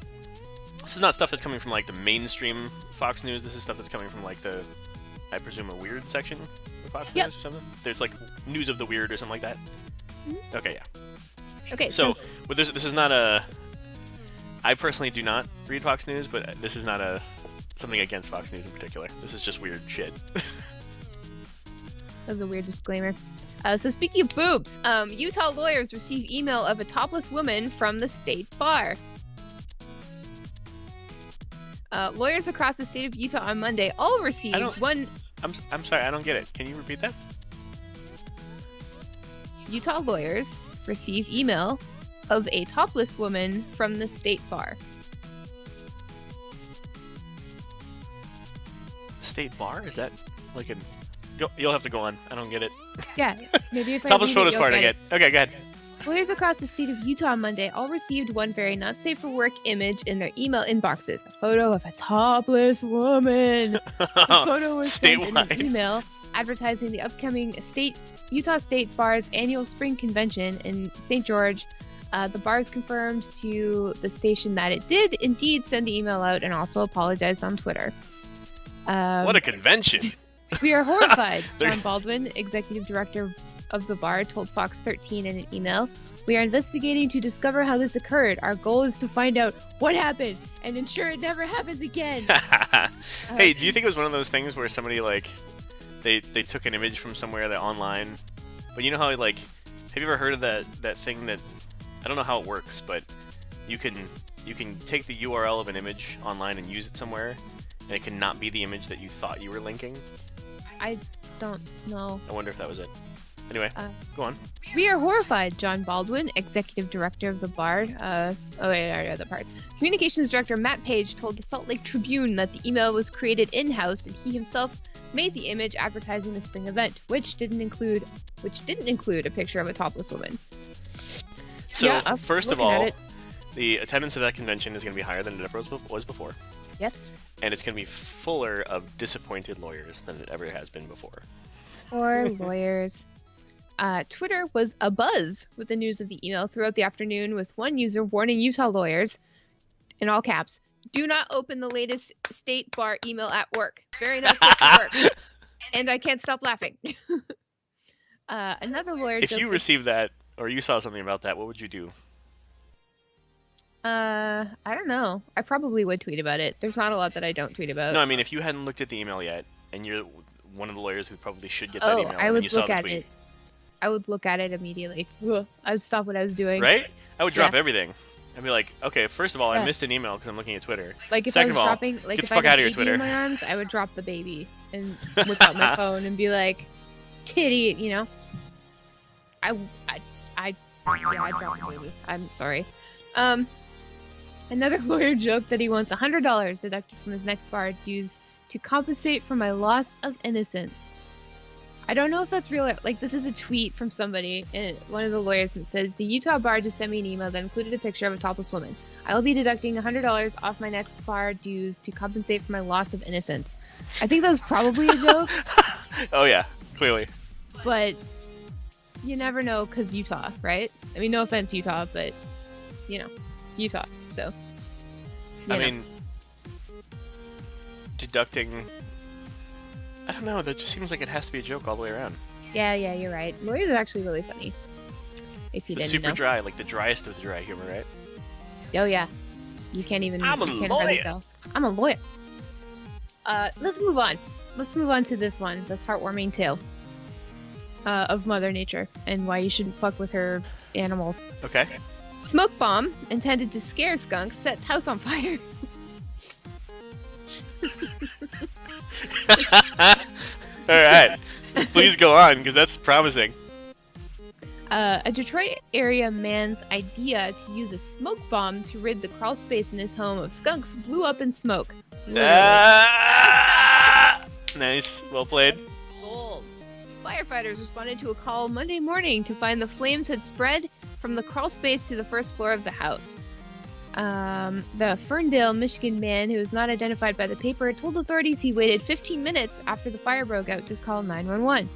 This is not stuff that's coming from like the mainstream Fox News. This is stuff that's coming from like the, I presume, a weird section of Fox Yep. News or something. There's like news of the weird or something like that. Mm-hmm. Okay, yeah. Okay. So, but this is not a. I personally do not read Fox News, but this is not something against Fox News in particular. This is just weird shit. That was a weird disclaimer. So speaking of boobs, Utah lawyers receive email of a topless woman from the state bar. Lawyers across the state of Utah on Monday all received one. I'm sorry, I don't get it. Can you repeat that? Utah lawyers receive email of a topless woman from the state bar. State bar? Is that like an? You'll have to go on. I don't get it. Yeah, maybe if I Topless read it, photos you'll part I get get. Okay, go ahead. Lawyers across the state of Utah on Monday all received one very not safe for work image in their email inboxes. A photo of a topless woman. The photo was sent in an Statewide. email advertising the upcoming Utah State Bar's annual spring convention in St. George. The Bars confirmed to the station that it did indeed send the email out and also apologized on Twitter. What a convention! We are horrified, They're- John Baldwin, executive director of the bar, told Fox 13 in an email. We are investigating to discover how this occurred. Our goal is to find out what happened and ensure it never happens again. Hey, do you think it was one of those things where somebody like they took an image from somewhere that online, but you know how like, have you ever heard of that thing that, I don't know how it works, but you can take the URL of an image online and use it somewhere, and it cannot be the image that you thought you were linking? I don't know. I wonder if that was it. Anyway, go on. We are horrified, John Baldwin, executive director of the Bard. Oh wait, I already have the part. Communications director Matt Page told the Salt Lake Tribune that the email was created in-house and he himself made the image advertising the spring event, which didn't include a picture of a topless woman. So, Yeah, I'm first of looking at all, it. the attendance at that convention is going to be higher than it ever was before. Yes. And it's going to be fuller of disappointed lawyers than it ever has been before. Or lawyers. Twitter was abuzz with the news of the email throughout the afternoon, with one user warning Utah lawyers, in all caps, do not open the latest state bar email at work. Very not fit for work. And I can't stop laughing. Another lawyer If joked you that- received that, or you saw something about that, what would you do? I don't know. I probably would tweet about it. There's not a lot that I don't tweet about. No, I mean, if you hadn't looked at the email yet, and you're one of the lawyers who probably should get that email, I and would you saw look the at tweet, it. I would look at it immediately. Ugh, I would stop what I was doing. right? I would drop Yeah. everything. I'd be like, okay, first of all, I Yeah. missed an email because I'm looking at Twitter. Like if Second I was of all, dropping, like get if the I fuck had outta a here, baby Twitter. in my arms, I would drop the baby and whip out my phone and be like, "Titty," you know. I'd drop the baby. I'm sorry. Another lawyer joked that he wants $100 deducted from his next bar dues to compensate for my loss of innocence. I don't know if that's real. Like, this is a tweet from somebody, and one of the lawyers, and says, the Utah bar just sent me an email that included a picture of a topless woman. I will be deducting $100 off my next bar dues to compensate for my loss of innocence. I think that was probably a joke, Oh yeah, clearly. but you never know because Utah, right? I mean, no offense, Utah, but, you know, Utah, so. I you know. mean, deducting. I don't know. That just seems like it has to be a joke all the way around. Yeah, you're right. Lawyers are actually really funny. If you It's didn't super know. dry, like the driest of the dry humor, right? Oh yeah. You can't even. I'm a you can't hardly lawyer. tell. I'm a lawyer. Let's move on. Let's move on to this one. This heartwarming tale of Mother Nature and why you shouldn't fuck with her animals. Okay. Smoke bomb intended to scare skunks sets house on fire. All right. Please go on, because that's promising. A Detroit area man's idea to use a smoke bomb to rid the crawl space in his home of skunks blew up in smoke. Literally. Ah! Nice. Well played. Gold. Firefighters responded to a call Monday morning to find the flames had spread from the crawl space to the first floor of the house. The Ferndale, Michigan man, who was not identified by the paper, told authorities he waited 15 minutes after the fire broke out to call 911.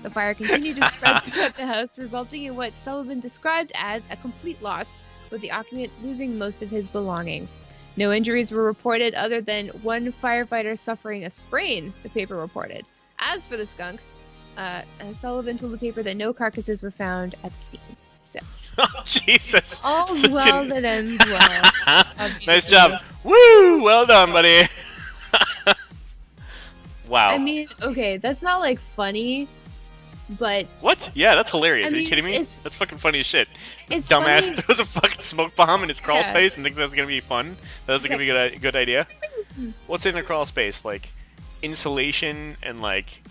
The fire continued to spread throughout the house, resulting in what Sullivan described as a complete loss, with the occupant losing most of his belongings. No injuries were reported other than one firefighter suffering a sprain, the paper reported. As for the skunks, Sullivan told the paper that no carcasses were found at the scene. So, Oh, Jesus. all's Such well an- that ends well. Nice job. Woo! Well done, buddy. Wow. I mean, okay, that's not like funny, but What? Yeah, that's hilarious. I Are you mean, kidding me? it's- That's fucking funny as shit. it's Dumbass funny. throws a fucking smoke bomb in his crawl Yeah. space and thinks that's gonna be fun. That's gonna be a good idea. What's in the crawl space? Like insulation and like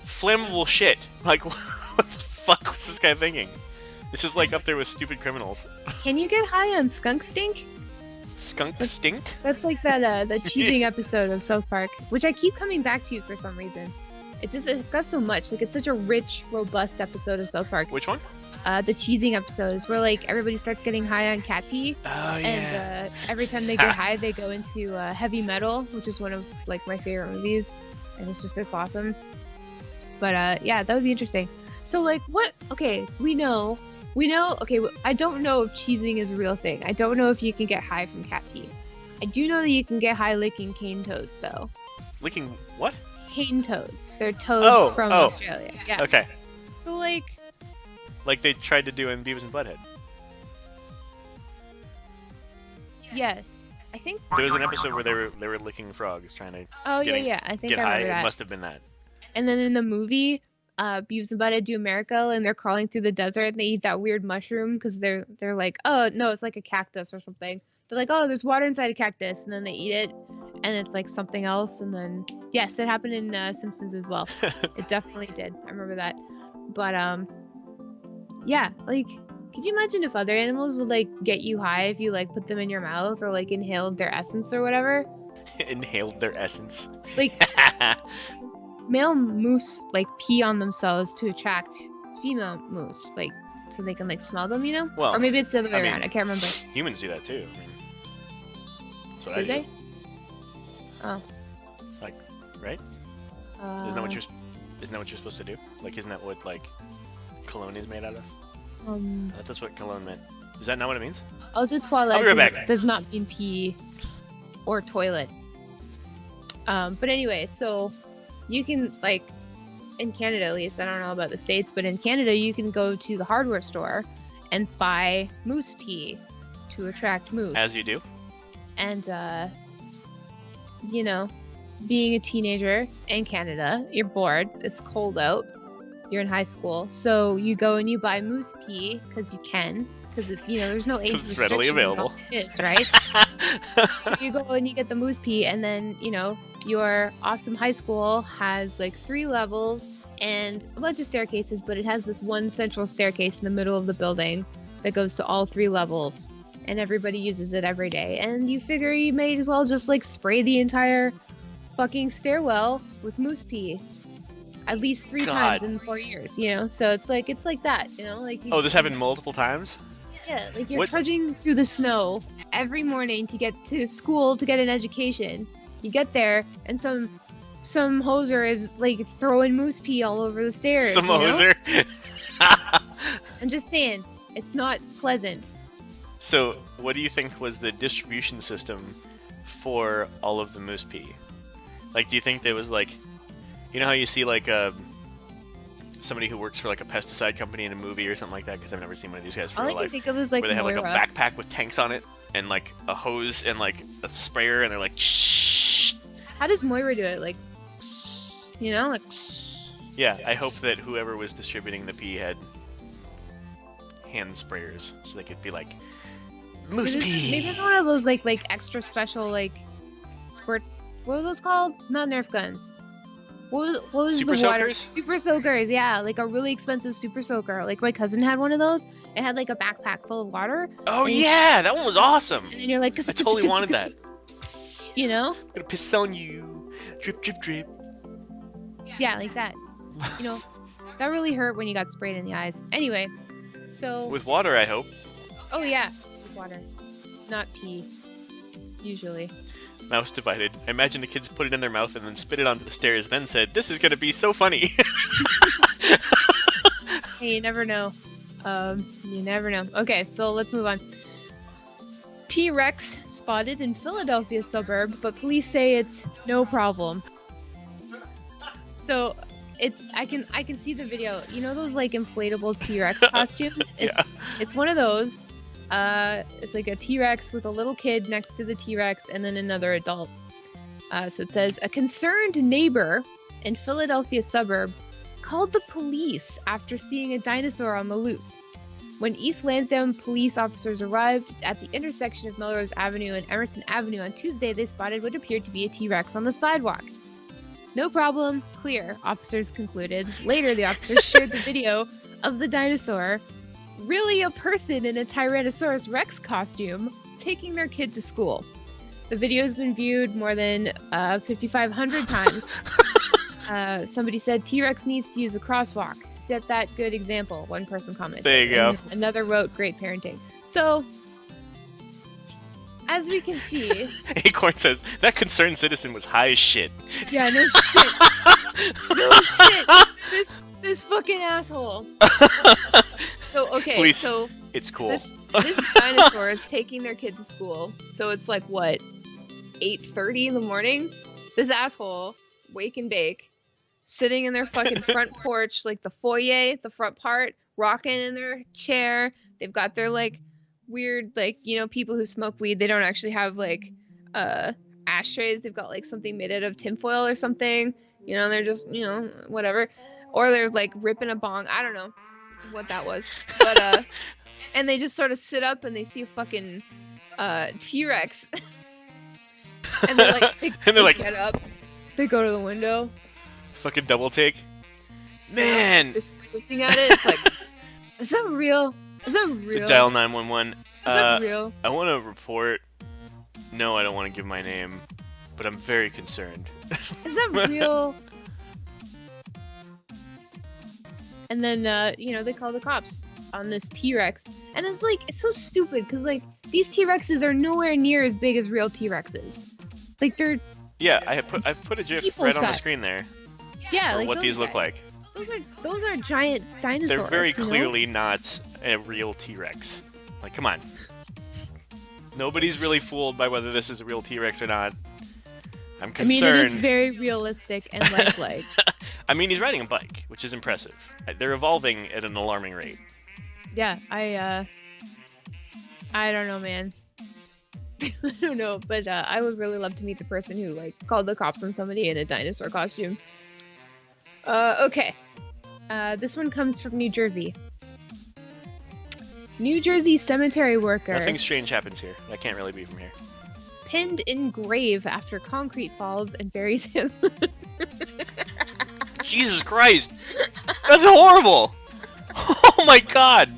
flammable shit. Like what the fuck was this guy thinking? This is like up there with stupid criminals. Can you get high on skunk stink? Skunk stink? That's like that cheating episode of South Park, which I keep coming back to for some reason. It's got so much. Like, it's such a rich, robust episode of South Park. Which one? The cheesing episodes where like everybody starts getting high on cat pee, Oh and every time they get high, they go into heavy metal, which is one of like my favorite movies, and it's awesome. But yeah, that would be interesting. So like, what? Okay, we know. Okay, I don't know if cheesing is a real thing. I don't know if you can get high from cat pee. I do know that you can get high licking cane toads, though. Licking what? Cane toads. They're toads from oh. Australia. Yeah. Okay. So like, Like they tried to do in Beavis and Butthead. yes, I think. There was an episode where they were licking frogs trying to Oh getting- yeah. I think get I high. remember It that. must have been that. And then in the movie, Beavis and Butthead do a miracle, and they're crawling through the desert, and they eat that weird mushroom because they're like, oh no, it's like a cactus or something. They're like, oh, there's water inside a cactus, and then they eat it, and it's like something else. And then yes, it happened in Simpsons as well. It definitely did. I remember that. But yeah, like, could you imagine if other animals would like get you high if you like put them in your mouth or like inhaled their essence or whatever? Inhaled their essence. Like, male moose like pee on themselves to attract female moose, like so they can like smell them, you know? Well, or maybe it's the other way I mean, around. I can't remember. Humans do that too. I mean, that's what Do I do. they? Oh. Like, right? Isn't that what you're supposed to do? Like, isn't that what like cologne is made out of? I thought that's what cologne meant. Is that not what it means? Eau de I'll be toilette right back. does not mean pee or toilet. But anyway, so you can like in Canada at least, I don't know about the States, but in Canada you can go to the hardware store and buy moose pee to attract moose. As you do. And you know, being a teenager in Canada, you're bored, it's cold out, you're in high school, so you go and you buy moose pee because you can, because you know there's no age 'Cause it's readily restriction on available. all it is, right? So you go and you get the moose pee, and then you know your awesome high school has like 3 levels and a bunch of staircases, but it has this one central staircase in the middle of the building that goes to all 3 levels, and everybody uses it every day. And you figure you may as well just like spray the entire fucking stairwell with moose pee at least 3 times God. in 4 years, you know? So it's like that, you know? Like you, Oh, this happened multiple times? yeah, like you're What- trudging through the snow every morning to get to school to get an education. You get there and some hoser is like throwing moose pee all over the stairs. Some you know? hoser. I'm just saying, it's not pleasant. So, what do you think was the distribution system for all of the moose pee? Like, do you think there was like, you know how you see like somebody who works for like a pesticide company in a movie or something like that? Because I've never seen one of these guys for All I real can life. think of is like Where they have like a Moira. backpack with tanks on it and like a hose and like a sprayer, and they're like, shh. How does Moira do it? Like, you know, like Yeah, I hope that whoever was distributing the pee had hand sprayers so they could be like, moose pee. maybe it's one of those like extra special like squirt. What were those called? Not Nerf guns. What was Super the water? soakers? Super soakers, yeah, like a really expensive super soaker. Like my cousin had one of those. It had like a backpack full of water, Oh and- yeah, that one was awesome. and then you're like, I totally wanted that. You know? I'm gonna piss on you. Drip, drip, drip. Yeah, like that. You know, that really hurt when you got sprayed in the eyes. Anyway, so With water, I hope. oh yeah, with water, not pee. Usually. Mouse divided. I imagine the kids put it in their mouth and then spit it onto the stairs, then said, "This is gonna be so funny." Hey, you never know. You never know. Okay, so let's move on. T-Rex spotted in Philadelphia suburb, but police say it's no problem. So it's I can see the video. You know those like inflatable T-Rex costumes? It's one of those. It's like a T-Rex with a little kid next to the T-Rex and then another adult. So it says a concerned neighbor in Philadelphia suburb called the police after seeing a dinosaur on the loose. When East Lansdowne police officers arrived at the intersection of Melrose Avenue and Emerson Avenue on Tuesday, they spotted what appeared to be a T-Rex on the sidewalk. No problem, clear, officers concluded. Later, the officers shared the video of the dinosaur, really a person in a Tyrannosaurus Rex costume, taking their kid to school. The video has been viewed more than 5,500 times. Somebody said T-Rex needs to use a crosswalk. Set that good example, one person commented. There you go. And another wrote, great parenting. So, as we can see... Acorn says, that concerned citizen was high as shit. Yeah, no shit. No shit. This fucking asshole. So, okay, Please. so It's cool. this dinosaur is taking their kid to school. So it's like, what, 8:30 in the morning? This asshole, wake and bake, sitting in their fucking front porch, like the foyer, the front part, rocking in their chair. They've got their, like, weird, like, you know, people who smoke weed, they don't actually have, like, ashtrays. They've got, like, something made out of tinfoil or something. You know, they're just, you know, whatever. Or they're, like, ripping a bong. I don't know what that was. But, and they just sort of sit up and they see a fucking T-Rex. And they're like, they And they're like- get up. They go to the window. Fucking double take. Man! Just looking at it, it's like, is that real? Is that real? Dial 911. Is that real? I want to report. No, I don't want to give my name, but I'm very concerned. Is that real? And then, you know, they call the cops on this T-Rex. And it's like, it's so stupid because, like, these T-Rexes are nowhere near as big as real T-Rexes. Like, they're... Yeah, I've put a GIF People right on the size. screen there Yeah, for like what those these look guys. like. Those are giant dinosaurs. They're very you know? clearly not a real T-Rex. Like, come on. Nobody's really fooled by whether this is a real T-Rex or not. I'm I mean, concerned. it is very realistic and lifelike. I mean, he's riding a bike, which is impressive. They're evolving at an alarming rate. Yeah, I don't know, man. I don't know, but I would really love to meet the person who, like, called the cops on somebody in a dinosaur costume. Okay. This one comes from New Jersey. New Jersey cemetery worker Nothing strange happens here. That can't really be from here. pinned in grave after concrete falls and buries him. Jesus Christ! That's horrible! Oh my god!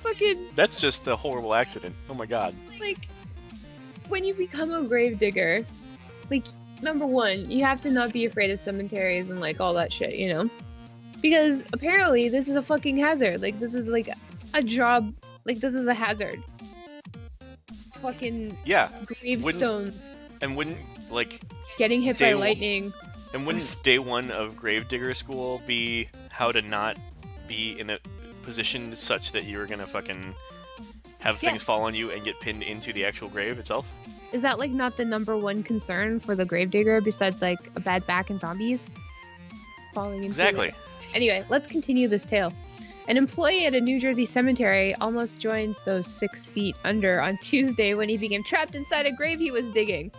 Fucking, That's just a horrible accident. Oh my god. like, when you become a grave digger, like, number one, you have to not be afraid of cemeteries and, like, all that shit, you know? Because apparently this is a fucking hazard. Like, this is, like, a job. Like, this is a hazard. Fucking Yeah, gravestones. and wouldn't, like, Getting hit Day by one- lightning. and wouldn't day one of Gravedigger School be how to not be in a position such that you're gonna fucking have Yeah. things fall on you and get pinned into the actual grave itself? Is that, like, not the number one concern for the gravedigger besides, like, a bad back and zombies? Falling into Exactly. it. Anyway, let's continue this tale. An employee at a New Jersey cemetery almost joined those 6 feet under on Tuesday when he became trapped inside a grave he was digging.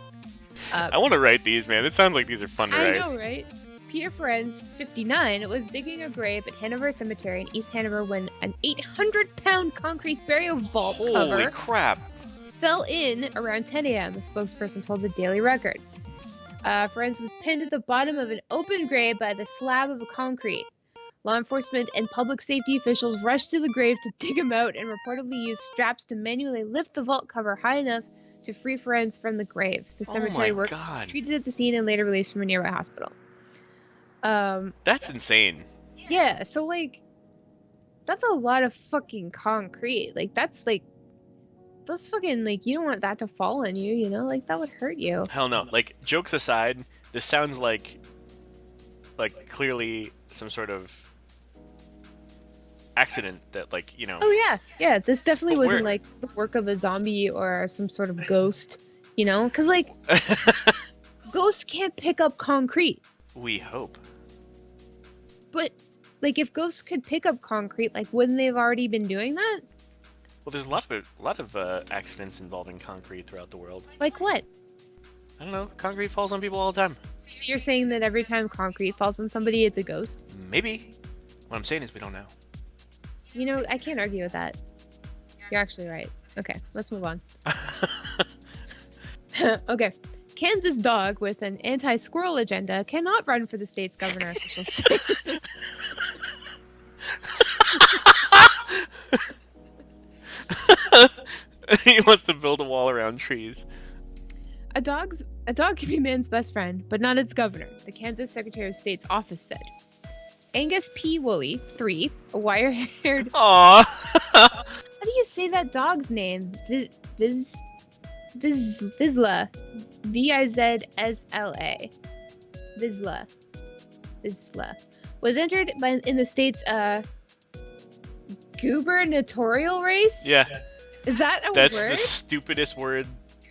I want to write these, man. It sounds like these are fun to I write. know, right? Peter Ferenc, 59, was digging a grave at Hanover Cemetery in East Hanover when an 800-pound concrete burial vault Holy cover crap! fell in around 10 a.m., a spokesperson told the Daily Record. Ferenc was pinned at the bottom of an open grave by the slab of concrete. Law enforcement and public safety officials rushed to the grave to dig him out and reportedly used straps to manually lift the vault cover high enough to free Ferenc from the grave. The cemetery my worker God. was treated at the scene and later released from a nearby hospital. That's insane. Yeah, so, like, that's a lot of fucking concrete. Like, that's fucking, like, you don't want that to fall on you, you know? Like, that would hurt you. Hell no. Like, jokes aside, this sounds like clearly some sort of accident that, like, you know. Oh, yeah. Yeah, this definitely But wasn't, where- like, the work of a zombie or some sort of ghost, you know? Because, like, ghosts can't pick up concrete. We hope. But, like, if ghosts could pick up concrete, like, wouldn't they have already been doing that? Well, there's a lot of accidents involving concrete throughout the world. Like what? I don't know. Concrete falls on people all the time. You're saying that every time concrete falls on somebody, it's a ghost? Maybe. What I'm saying is we don't know. You know, I can't argue with that. You're actually right. Okay, let's move on. Okay. Kansas dog with an anti-squirrel agenda cannot run for the state's governor, officials say. He wants to build a wall around trees. A dog can be man's best friend, but not its governor, the Kansas Secretary of State's office said. Angus P. Woolley, 3, a wire-haired... Aww. How do you say that dog's name? Vizsla. V-I-Z-S-L-A. Vizsla. Was entered in the state's gubernatorial race? Yeah, Is that a that's word? the stupidest word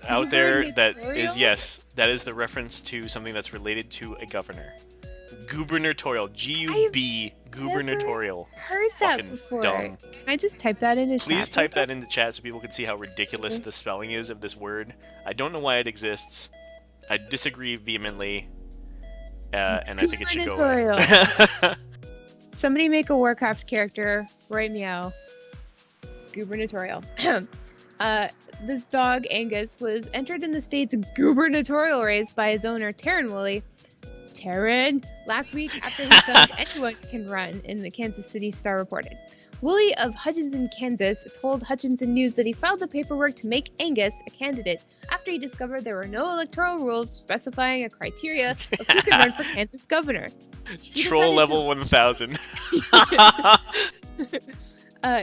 out there. That is, Gubernatorial? yes, that is the reference to something that's related to a governor. Gubernatorial. G-U-B. Gubernatorial. Heard that Fucking before. dumb. Can I just type that in chat? Please type please? that in the chat so people can see how ridiculous the spelling is of this word. I don't know why it exists. I disagree vehemently. And I think it should go away. Somebody make a Warcraft character. Right meow. Gubernatorial. This dog, Angus, was entered in the state's gubernatorial race by his owner, Taryn Woolley, Taryn. Last week, after he sung Anyone Can Run in the Kansas City Star reported. Willie of Hutchinson, Kansas, told Hutchinson News that he filed the paperwork to make Angus a candidate after he discovered there were no electoral rules specifying a criteria of who could run for Kansas governor. Troll level 1000.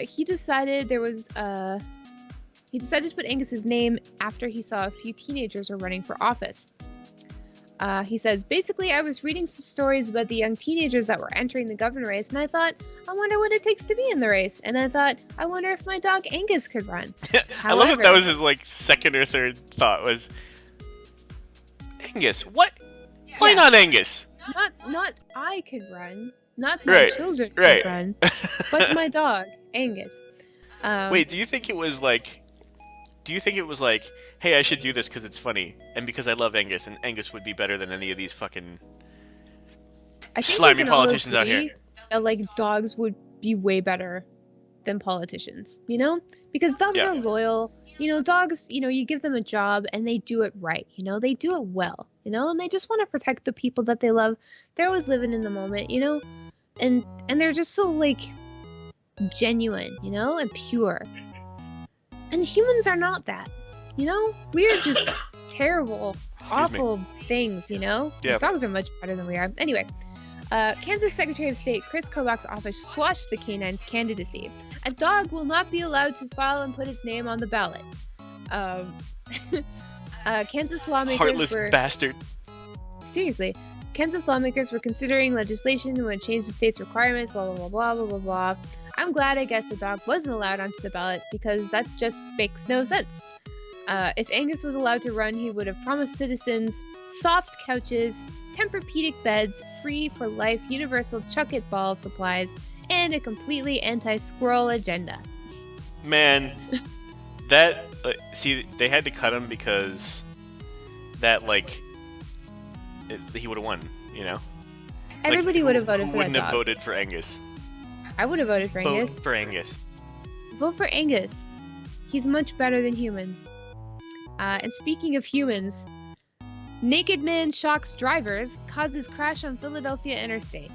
He decided to put Angus's name after he saw a few teenagers were running for office. He says, basically, I was reading some stories about the young teenagers that were entering the governor race, and I thought, I wonder what it takes to be in the race. And I thought, I wonder if my dog Angus could run. I love that was his like second or third thought was, Angus, what? Why not Angus? Not I could run, not my children could run, but my dog Angus. Wait, do you think it was like, hey, I should do this because it's funny, and because I love Angus, and Angus would be better than any of these fucking slimy politicians out here? Like, dogs would be way better than politicians, you know? Because dogs are loyal. You know, dogs, you know, you give them a job and they do it right, you know? They do it well, you know? And they just want to protect the people that they love. They're always living in the moment, you know? And they're just so, like, genuine, you know? And pure. And humans are not that. You know, we are just terrible, awful things, you know? Yeah. Dogs are much better than we are. Anyway, Kansas Secretary of State Chris Kobach's office squashed the canine's candidacy. A dog will not be allowed to file and put its name on the ballot. Kansas lawmakers Heartless bastard. Seriously. Kansas lawmakers were considering legislation that would change the state's requirements, blah, blah, blah, blah, blah, blah, blah. I'm glad, I guess, a dog wasn't allowed onto the ballot because that just makes no sense. If Angus was allowed to run, he would have promised citizens soft couches, Tempur-Pedic beds, free for life universal chuck-it ball supplies, and a completely anti-squirrel agenda. Man, that... see, they had to cut him because that, like... he would have won, you know? Everybody would have voted for that wouldn't have dog. voted for Angus? I would have voted for Angus. Vote for Angus. Vote for Angus. He's much better than humans. And speaking of humans, naked man shocks drivers, causes crash on Philadelphia interstate.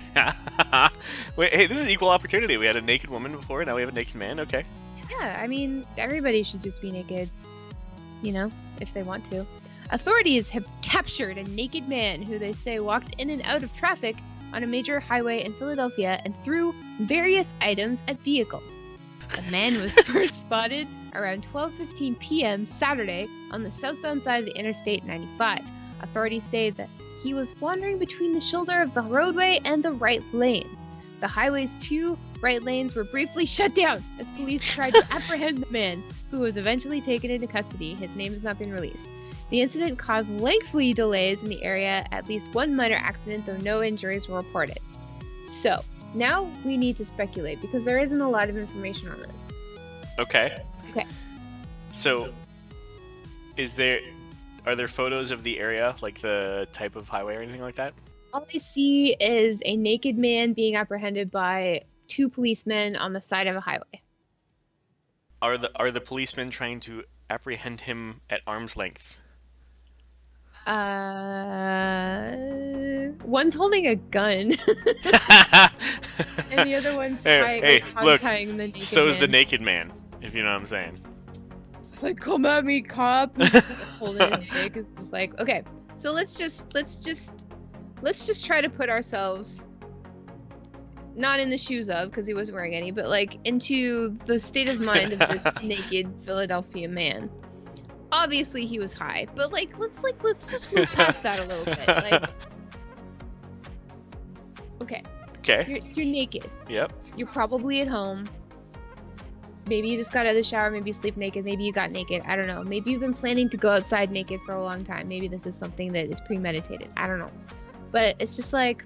Wait, hey, this is equal opportunity. We had a naked woman before, now we have a naked man. Okay. Yeah, I mean, everybody should just be naked, you know, if they want to. Authorities have captured a naked man who they say walked in and out of traffic on a major highway in Philadelphia and threw various items at vehicles. The man was first spotted around 12:15 p.m. Saturday on the southbound side of the Interstate 95. Authorities say that he was wandering between the shoulder of the roadway and the right lane. The highway's two right lanes were briefly shut down as police tried to apprehend the man, who was eventually taken into custody. His name has not been released. The incident caused lengthy delays in the area, at least one minor accident, though no injuries were reported. So, now we need to speculate, because there isn't a lot of information on this. Okay. Okay. So, are there photos of the area, like the type of highway or anything like that? All I see is a naked man being apprehended by two policemen on the side of a highway. Are the policemen trying to apprehend him at arm's length? One's holding a gun, and the other one's tying the naked so is man. the naked man, if you know what I'm saying. It's like, come at me, cop. He's just, like, holding his dick. It's just like, okay, so let's just try to put ourselves not in the shoes of, because he wasn't wearing any, but like into the state of mind of this naked Philadelphia man. Obviously he was high, but let's just move past that a little bit. Like, okay. You're naked. Yep. You're probably at home. Maybe you just got out of the shower, maybe you sleep naked, maybe you got naked, I don't know. Maybe you've been planning to go outside naked for a long time. Maybe this is something that is premeditated. I don't know. But it's just like,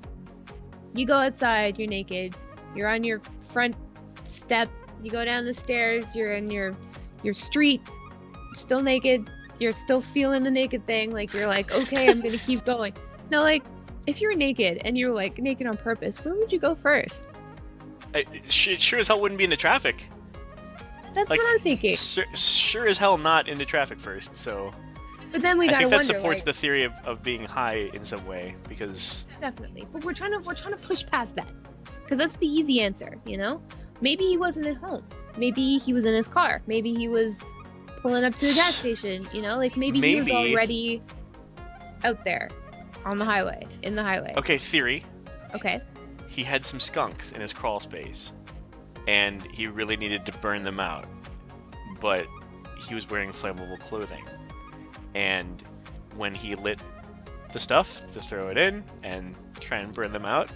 you go outside, you're naked, you're on your front step, you go down the stairs, you're in your street, still naked, you're still feeling the naked thing, like you're like, okay, I'm gonna keep going. Now, like, if you're naked and you're like naked on purpose, where would you go first? It sure as hell wouldn't be into traffic. That's like, what I'm thinking. Sure as hell not into traffic first, so... But then we I gotta think that wonder, supports like, the theory of being high in some way, because definitely. But we're trying to push past that, because that's the easy answer, you know. Maybe he wasn't at home. Maybe he was in his car. Maybe he was pulling up to a gas station. You know, like maybe he was Maybe- already out there on the highway, in the highway. okay, theory. Okay. He had some skunks in his crawl space, and he really needed to burn them out, but he was wearing flammable clothing. And when he lit the stuff to throw it in and try and burn them out,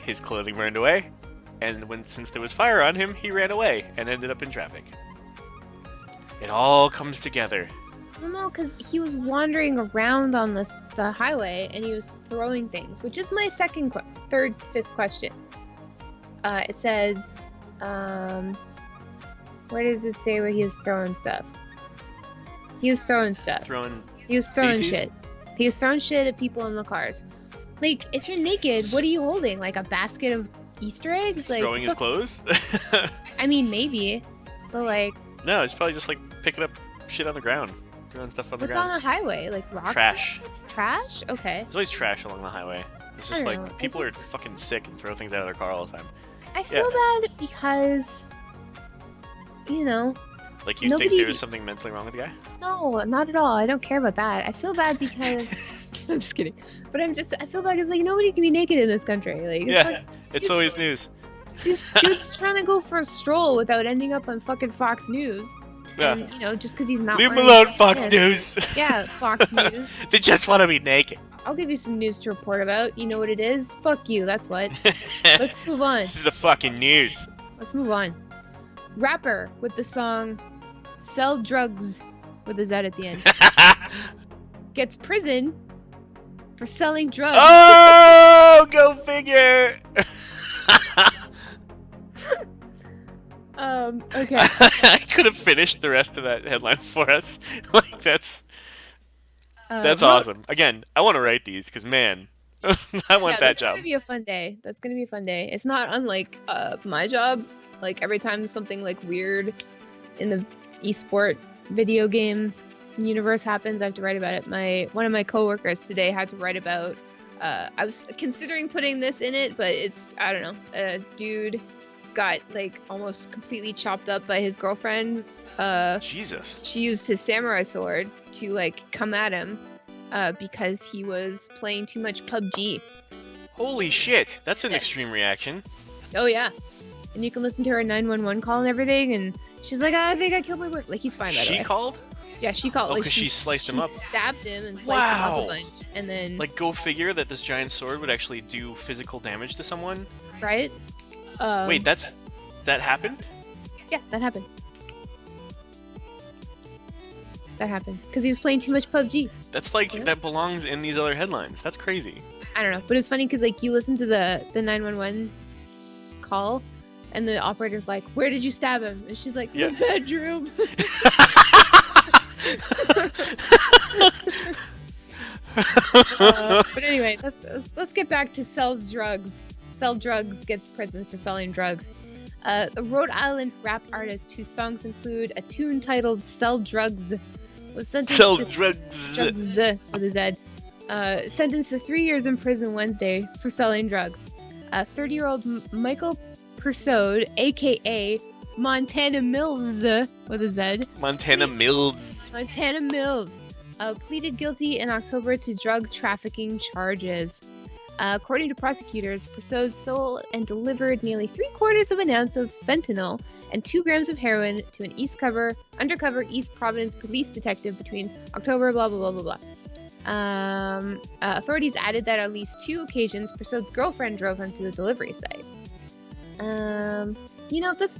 his clothing burned away, and since there was fire on him, he ran away and ended up in traffic. It all comes together. Well, no, because he was wandering around on the highway and he was throwing things, which is my fifth question. It says, where does it say where he was throwing stuff? He was throwing stuff. He was throwing feces? shit. He was throwing shit at people in the cars. Like, if you're naked, what are you holding? Like a basket of Easter eggs? Like, Throwing his clothes? I mean, maybe, but like, No, it's probably just like picking up shit on the ground, throwing stuff on the what's on ground. a highway? Like rocks? Trash. Trash? Okay. There's always trash along the highway. It's I just don't like know, people it's are just- fucking sick and throw things out of their car all the time. I feel bad because, you know, Like you think Nobody- there was something mentally wrong with the guy? no, not at all. I don't care about that. I feel bad because I'm just kidding. But I feel bad because like nobody can be naked in this country. Like, it's Yeah, it's always news. dude's trying to go for a stroll without ending up on fucking Fox News. Yeah. And, you know, just because he's not Leave him wearing alone, Fox pants. News. Yeah, Fox News. They just want to be naked. I'll give you some news to report about. You know what it is? Fuck you, that's what. Let's move on. This is the fucking news. Let's move on. Rapper with the song Sell Drugs with a Z at the end gets prison for selling drugs. Oh, go figure. Okay. I could have finished the rest of that headline for us. Like that's Well, awesome. Again, I want to write these because man, I want that that's job. gonna be a fun day. That's gonna be a fun day. It's not unlike my job. Like every time something like weird in the esport video game universe happens, I have to write about it. One of my coworkers today had to write about. I was considering putting this in it, but it's I don't know. A dude got like almost completely chopped up by his girlfriend. Jesus. She used his samurai sword to like come at him because he was playing too much PUBG. Holy shit, that's an extreme reaction. Oh yeah, and you can listen to her 911 call and everything, and she's like, I think I killed my boyfriend. Like he's fine by the She way. called? Yeah, she called. Oh, like 'cause she sliced him she up. Stabbed him and sliced him up Wow. a bunch, and then Like, go figure that this giant sword would actually do physical damage to someone. right. Wait, that happened? Yeah, that happened. That happened because he was playing too much PUBG. That's like Yeah. that belongs in these other headlines. That's crazy. I don't know, but it's funny because like you listen to the 911 call, and the operator's like, "Where did you stab him?" And she's like, Yeah. "The bedroom." But anyway, let's get back to sells drugs. Sell drugs gets prison for selling drugs. A Rhode Island rap artist whose songs include a tune titled "Sell Drugs" was sentenced Sell to drugs. drugs with a Z. Sentenced to 3 years in prison Wednesday for selling drugs. 30-year-old Michael Persaud, aka Montana Mills with a Z. Montana Mills. Montana Mills pleaded guilty in October to drug trafficking charges. According to prosecutors, Persaud sold and delivered nearly 3/4 of an ounce of fentanyl and 2 grams of heroin to an undercover East Providence police detective between October, blah, blah, blah, blah, blah. Authorities added that on at least 2 occasions, Persaud's girlfriend drove him to the delivery site. You know, that's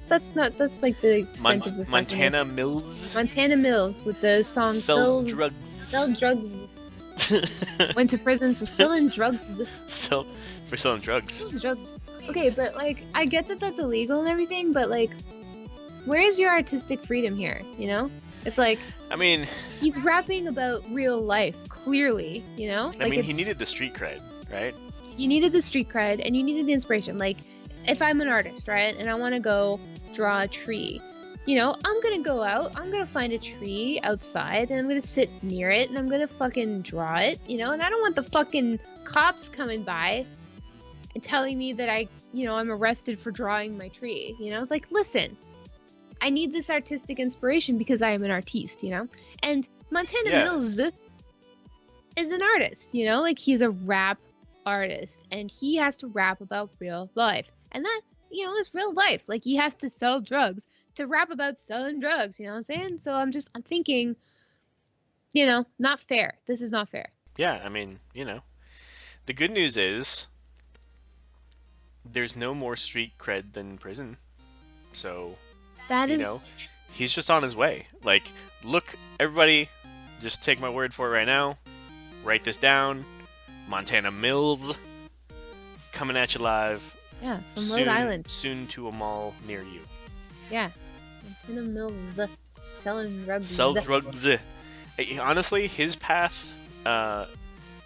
like the extent of the Montana funkiness. Mills. Montana Mills with the song Sell Sells- drugs. Sell drugs. Went to prison for selling drugs. Sell for selling drugs. Selling drugs. Okay, but like, I get that that's illegal and everything, but like, where is your artistic freedom here? You know, it's like I mean, he's rapping about real life, clearly. You know, I like mean, it's, he needed the street cred, right? you needed the street cred and you needed the inspiration. Like, if I'm an artist, right, and I want to go draw a tree, You know, I'm gonna go out, I'm gonna find a tree outside, and I'm gonna sit near it, and I'm gonna fucking draw it, you know, and I don't want the fucking cops coming by and telling me that I'm arrested for drawing my tree, you know? It's like, listen, I need this artistic inspiration because I am an artiste, you know? And Montana Yeah. Mills is an artist, you know? Like, he's a rap artist, and he has to rap about real life. And that, you know, is real life. Like, he has to sell drugs to rap about selling drugs, you know what I'm saying? So I'm thinking, you know, not fair. This is not fair. Yeah, I mean, you know, the good news is there's no more street cred than prison. So, That you is know, he's just on his way. Like, look, everybody, just take my word for it right now. Write this down. Montana Mills coming at you live. yeah, from soon, Rhode Island. Soon to a mall near you. Yeah. Montana Mills selling drugs. Sell drugs. Honestly, his path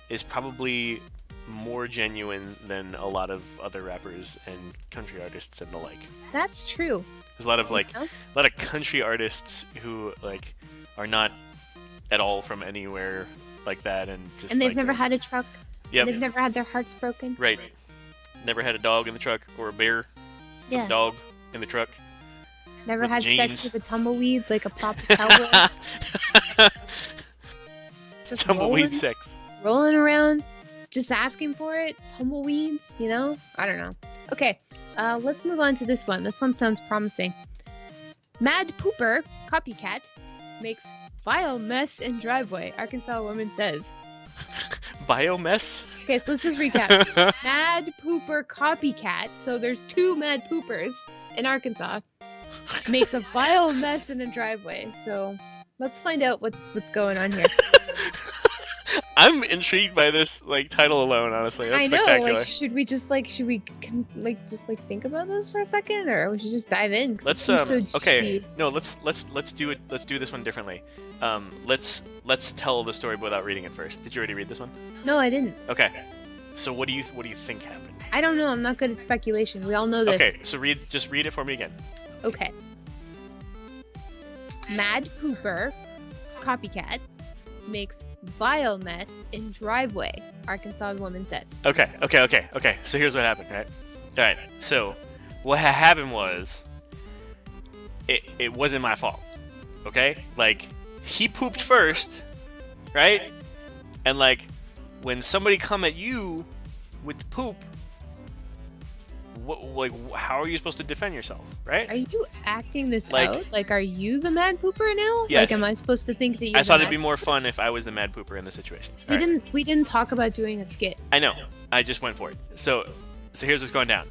is probably more genuine than a lot of other rappers and country artists and the like. That's true. There's a lot of Yeah. a lot of country artists who like are not at all from anywhere like that, and just And they've like, never had a truck. Yep. They've never had their hearts broken. Right. Never had a dog in the truck or a bear, Yeah. dog in the truck. Never with had jeans. sex with a tumbleweed like a proper cowboy. Just Tumbleweed sex. rolling around, just asking for it. Tumbleweeds, you know? I don't know. Okay, let's move on to this one. This one sounds promising. Mad Pooper, copycat, makes vile mess in driveway, Arkansas woman says. Biomess. Okay, so let's just recap. Mad Pooper copycat, so there's two Mad Poopers in Arkansas, makes a vile mess in a driveway. So let's find out what's going on here. I'm intrigued by this title alone. Honestly, that's I know. spectacular. Should we just think about this for a second, or we should just dive in? 'Cause it Let's seems so okay. juicy. No, let's do it. Let's do this one differently. Let's tell the story without reading it first. Did you already read this one? No, I didn't. Okay. So what do you think happened? I don't know. I'm not good at speculation. We all know this. Okay, so just read it for me again. Okay. Mad Pooper, copycat, makes vile mess in driveway, Arkansas woman says. Okay. So here's what happened, right? All right. So what happened was, it wasn't my fault. Okay? Like, he pooped first, right? And when somebody come at you with the poop, how are you supposed to defend yourself, right? Are you acting this Like- out? Like, are you the Mad Pooper now? Yes. Like, am I supposed to think that you're I the thought Mad it'd be more fun if I was the mad pooper in the situation. We All right. didn't talk about doing a skit. I know. I just went for it. So here's what's going down.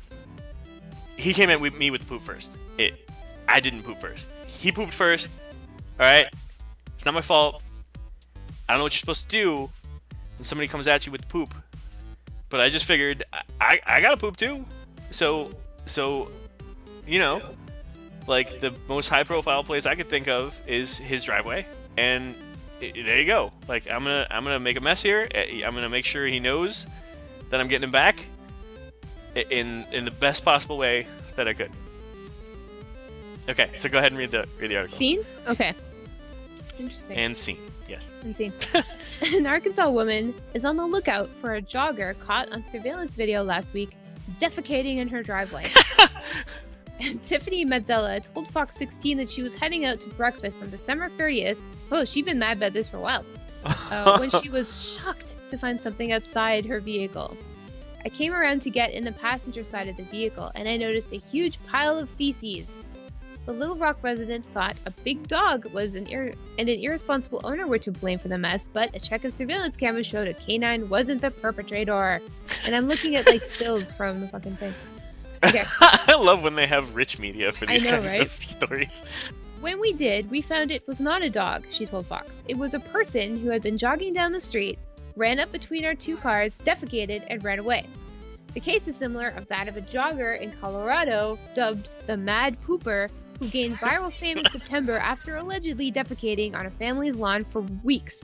He came at me with the poop first. I didn't poop first. He pooped first. All right. It's not my fault. I don't know what you're supposed to do when somebody comes at you with the poop. But I just figured I gotta poop too. So you know, the most high profile place I could think of is his driveway, and there you go. I'm gonna make a mess here. I'm gonna make sure he knows that I'm getting him back in the best possible way that I could. Okay, so go ahead and read the article. Scene? Okay. Interesting. And scene. Yes. And scene. An Arkansas woman is on the lookout for a jogger caught on surveillance video last week defecating in her driveway. Tiffany Metzella told Fox 16 that she was heading out to breakfast on December 30th. Oh, she'd been mad about this for a while. When she was shocked to find something outside her vehicle. I came around to get in the passenger side of the vehicle, and I noticed a huge pile of feces. The Little Rock resident thought a big dog was and an irresponsible owner were to blame for the mess, but a check of surveillance cameras showed a canine wasn't the perpetrator. And I'm looking at stills from the fucking thing. Okay. I love when they have rich media for these I know, kinds right? of stories. When we did, we found it was not a dog, she told Fox. It was a person who had been jogging down the street, ran up between our two cars, defecated, and ran away. The case is similar of that of a jogger in Colorado, dubbed the Mad Pooper, who gained viral fame in September after allegedly defecating on a family's lawn for weeks.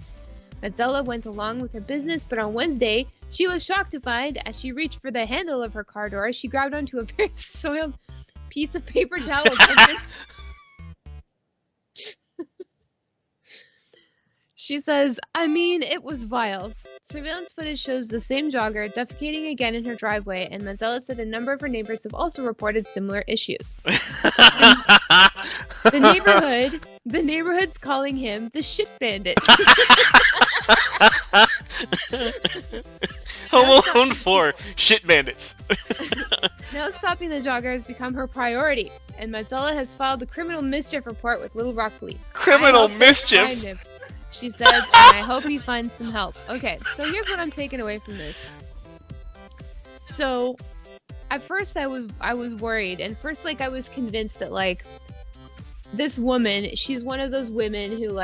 Metzella went along with her business, but on Wednesday, she was shocked to find, as she reached for the handle of her car door, she grabbed onto a very soiled piece of paper towel. She says, I mean, it was vile. Surveillance footage shows the same jogger defecating again in her driveway, and Manzella said a number of her neighbors have also reported similar issues. The neighborhood's calling him the shit bandit. Home Alone 4, shit bandits. Now stopping the jogger has become her priority, and Manzella has filed a criminal mischief report with Little Rock Police. Criminal I hope they mischief? find him, she says, and I hope he finds some help. Okay, so here's what I'm taking away from this. So, at first I was worried, and first I was convinced that this woman, she's one of those women who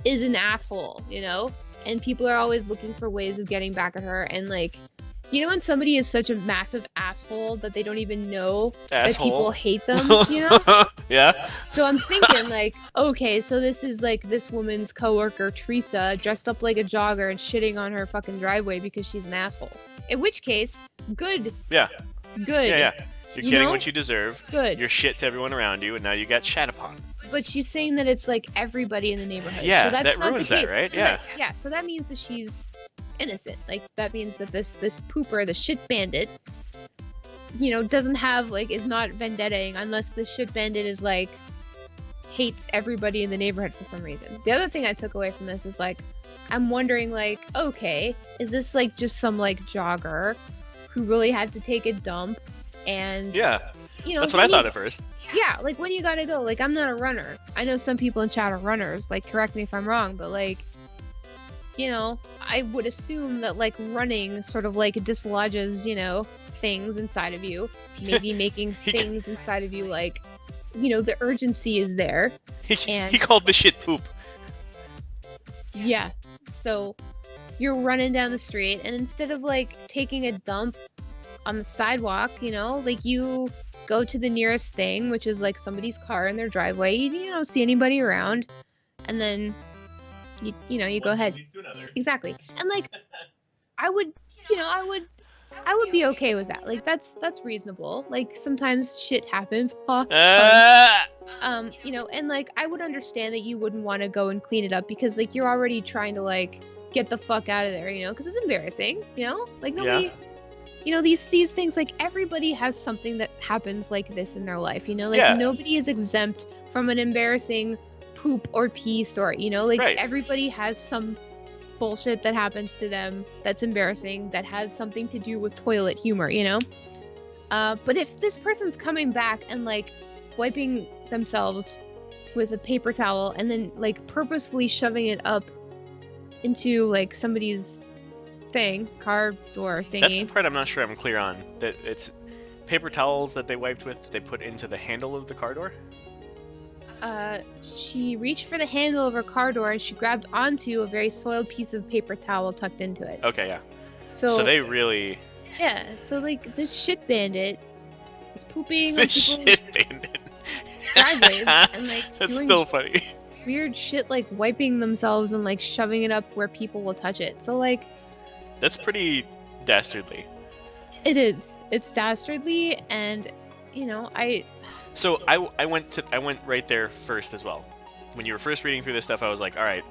is an asshole, you know? And people are always looking for ways of getting back at her, and you know when somebody is such a massive asshole that they don't even know that people hate them, you know? Yeah. So I'm thinking okay, so this is this woman's coworker Teresa dressed up like a jogger and shitting on her fucking driveway because she's an asshole. In which case, good. Yeah. Good. Yeah. You're You getting know? what you deserve. Good. You're shit to everyone around you, and now you got shat upon. But she's saying that it's everybody in the neighborhood. Yeah, so that's that not ruins the that, case. right? So Yeah. Yeah, so that means that she's innocent. That means that this pooper, the shit bandit, you know, doesn't have is not vendettaing unless the shit bandit is hates everybody in the neighborhood for some reason. The other thing I took away from this is I'm wondering okay, is this just some jogger who really had to take a dump and Yeah. you know That's what I thought at first. yeah, when you gotta go. I'm not a runner. I know some people in chat are runners. Correct me if I'm wrong, but you know, I would assume that running sort of dislodges, you know, things inside of you. Maybe making things inside of you you know, the urgency is there. And He called the shit poop. yeah. So you're running down the street, and instead of taking a dump on the sidewalk, you know, you go to the nearest thing, which is somebody's car in their driveway. You don't see anybody around, and then you know you go ahead. Exactly. And I would be okay with that. That's reasonable. Sometimes shit happens. You know, and I would understand that you wouldn't want to go and clean it up because you're already trying to get the fuck out of there, you know, because it's embarrassing, you know? Nobody Yeah. You know, these things, everybody has something that happens like this in their life, you know? Yeah. Nobody is exempt from an embarrassing poop or pee story, you know? Right. Everybody has some bullshit that happens to them that's embarrassing, that has something to do with toilet humor, you know? But if this person's coming back and, wiping themselves with a paper towel and then, purposefully shoving it up into, somebody's car door thingy. That's the part I'm not sure I'm clear on. That it's paper towels that they wiped with, they put into the handle of the car door? She reached for the handle of her car door and she grabbed onto a very soiled piece of paper towel tucked into it. Okay, yeah. So they really... Yeah, so this shit bandit is pooping on The people's shit bandit. driveways and That's doing still funny. weird shit wiping themselves and shoving it up where people will touch it. So That's pretty dastardly. it is. It's dastardly, and you know, So I went right there first as well. When you were first reading through this stuff, I was like, all right,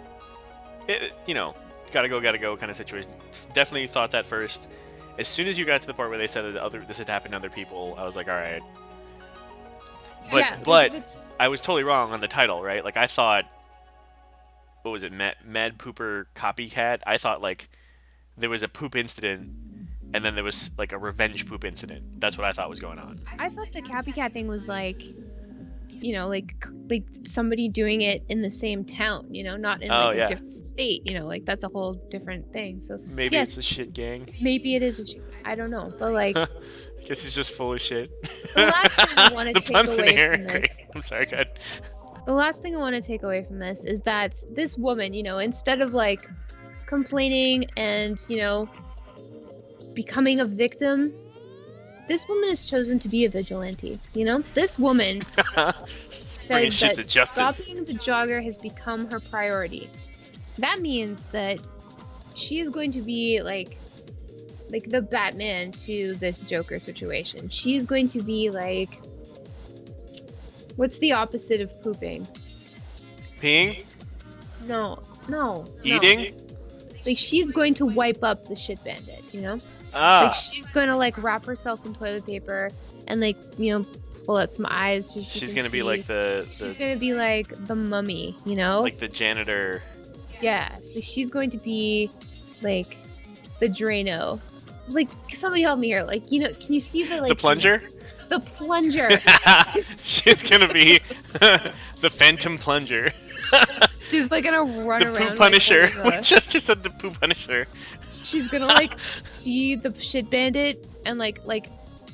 you know, gotta go kind of situation. Definitely thought that first. As soon as you got to the part where they said that this had happened to other people, I was like, all right. But yeah, but I was totally wrong on the title, right? I thought, what was it, Mad Pooper Copycat? I thought there was a poop incident, and then there was a revenge poop incident. That's what I thought was going on. I thought the copycat thing was you know, somebody doing it in the same town, you know, not in Oh, a yeah. different state, you know, that's a whole different thing. So Maybe yes, it's the shit gang. maybe it is I don't know, but I guess he's just full of shit. the last thing I want to The take puns in away here from are great. this, I'm sorry, go ahead. the last thing I want to take away from this is that this woman, you know, instead of complaining and, you know, becoming a victim, this woman has chosen to be a vigilante. You know, this woman Bringing says shit that to justice. stopping the jogger has become her priority. That means that she is going to be like the Batman to this Joker situation. She's going to be what's the opposite of pooping? Peeing? No, No. Eating? Like she's going to wipe up the shit bandit, you know? Like Ah, she's going to like wrap herself in toilet paper and like, you know, pull out some eyes so she she's can gonna be see. like She's going to be like the mummy, you know? like the janitor. Yeah. Like she's going to be like the Drano. Like somebody help me here. Like, you know, can you see the like The plunger? The plunger. She's gonna be the Phantom Plunger. She's like gonna run The around. Poo Punisher. Like, holding Winchester said the Poo Punisher. she's gonna like see the shit bandit and like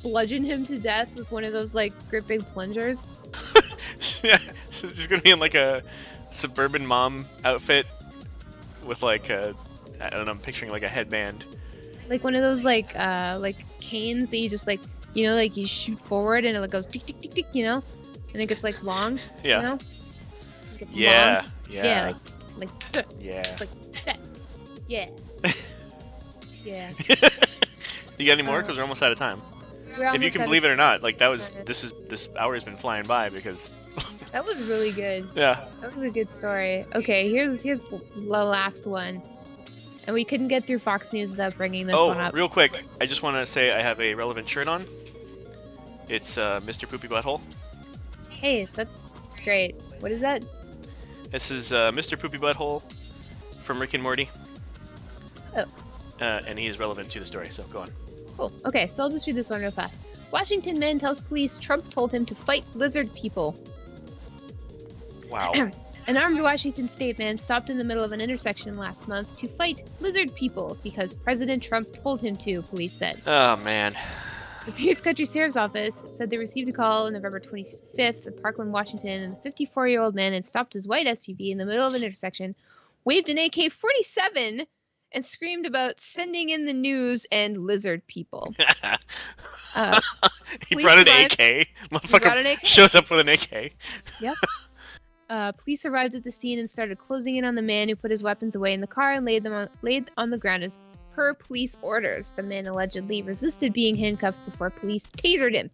bludgeon him to death with one of those like great big plungers. Yeah, she's gonna be in like a suburban mom outfit with like a, I don't know, I'm picturing like a headband. Like one of those like canes that you just like, you know, like you shoot forward and it like goes tick tick tick tick, you know, and it gets like long. Yeah. You know? It gets Yeah. long. Yeah. Yeah. Like Yeah. like that. Yeah. Yeah. You got any more? Because we're almost out of time. If you can believe it or not, like this hour has been flying by because That was really good. yeah. That was a good story. Okay, here's the last one. And we couldn't get through Fox News without bringing this one Oh, up. real quick, I just want to say I have a relevant shirt on. It's Mr. Poopy Butthole. Hey, that's great. What is that? This is Mr. Poopy Butthole from Rick and Morty. Oh. And he is relevant to the story, so go on. Cool. Okay, so I'll just read this one real fast. Washington man tells police Trump told him to fight lizard people. Wow. An armed Washington state man stopped in the middle of an intersection last month to fight lizard people because President Trump told him to, police said. Oh, man. The Pierce County Sheriff's Office said they received a call on November 25th in Parkland, Washington, and the 54-year-old man had stopped his white SUV in the middle of an intersection, waved an AK-47, and screamed about sending in the news and lizard people. He police brought an arrived- AK. brought Motherfucker an AK. shows up with an AK. Yep. Police arrived at the scene and started closing in on the man who put his weapons away in the car and laid on the ground as per police orders. The man allegedly resisted being handcuffed before police tasered him,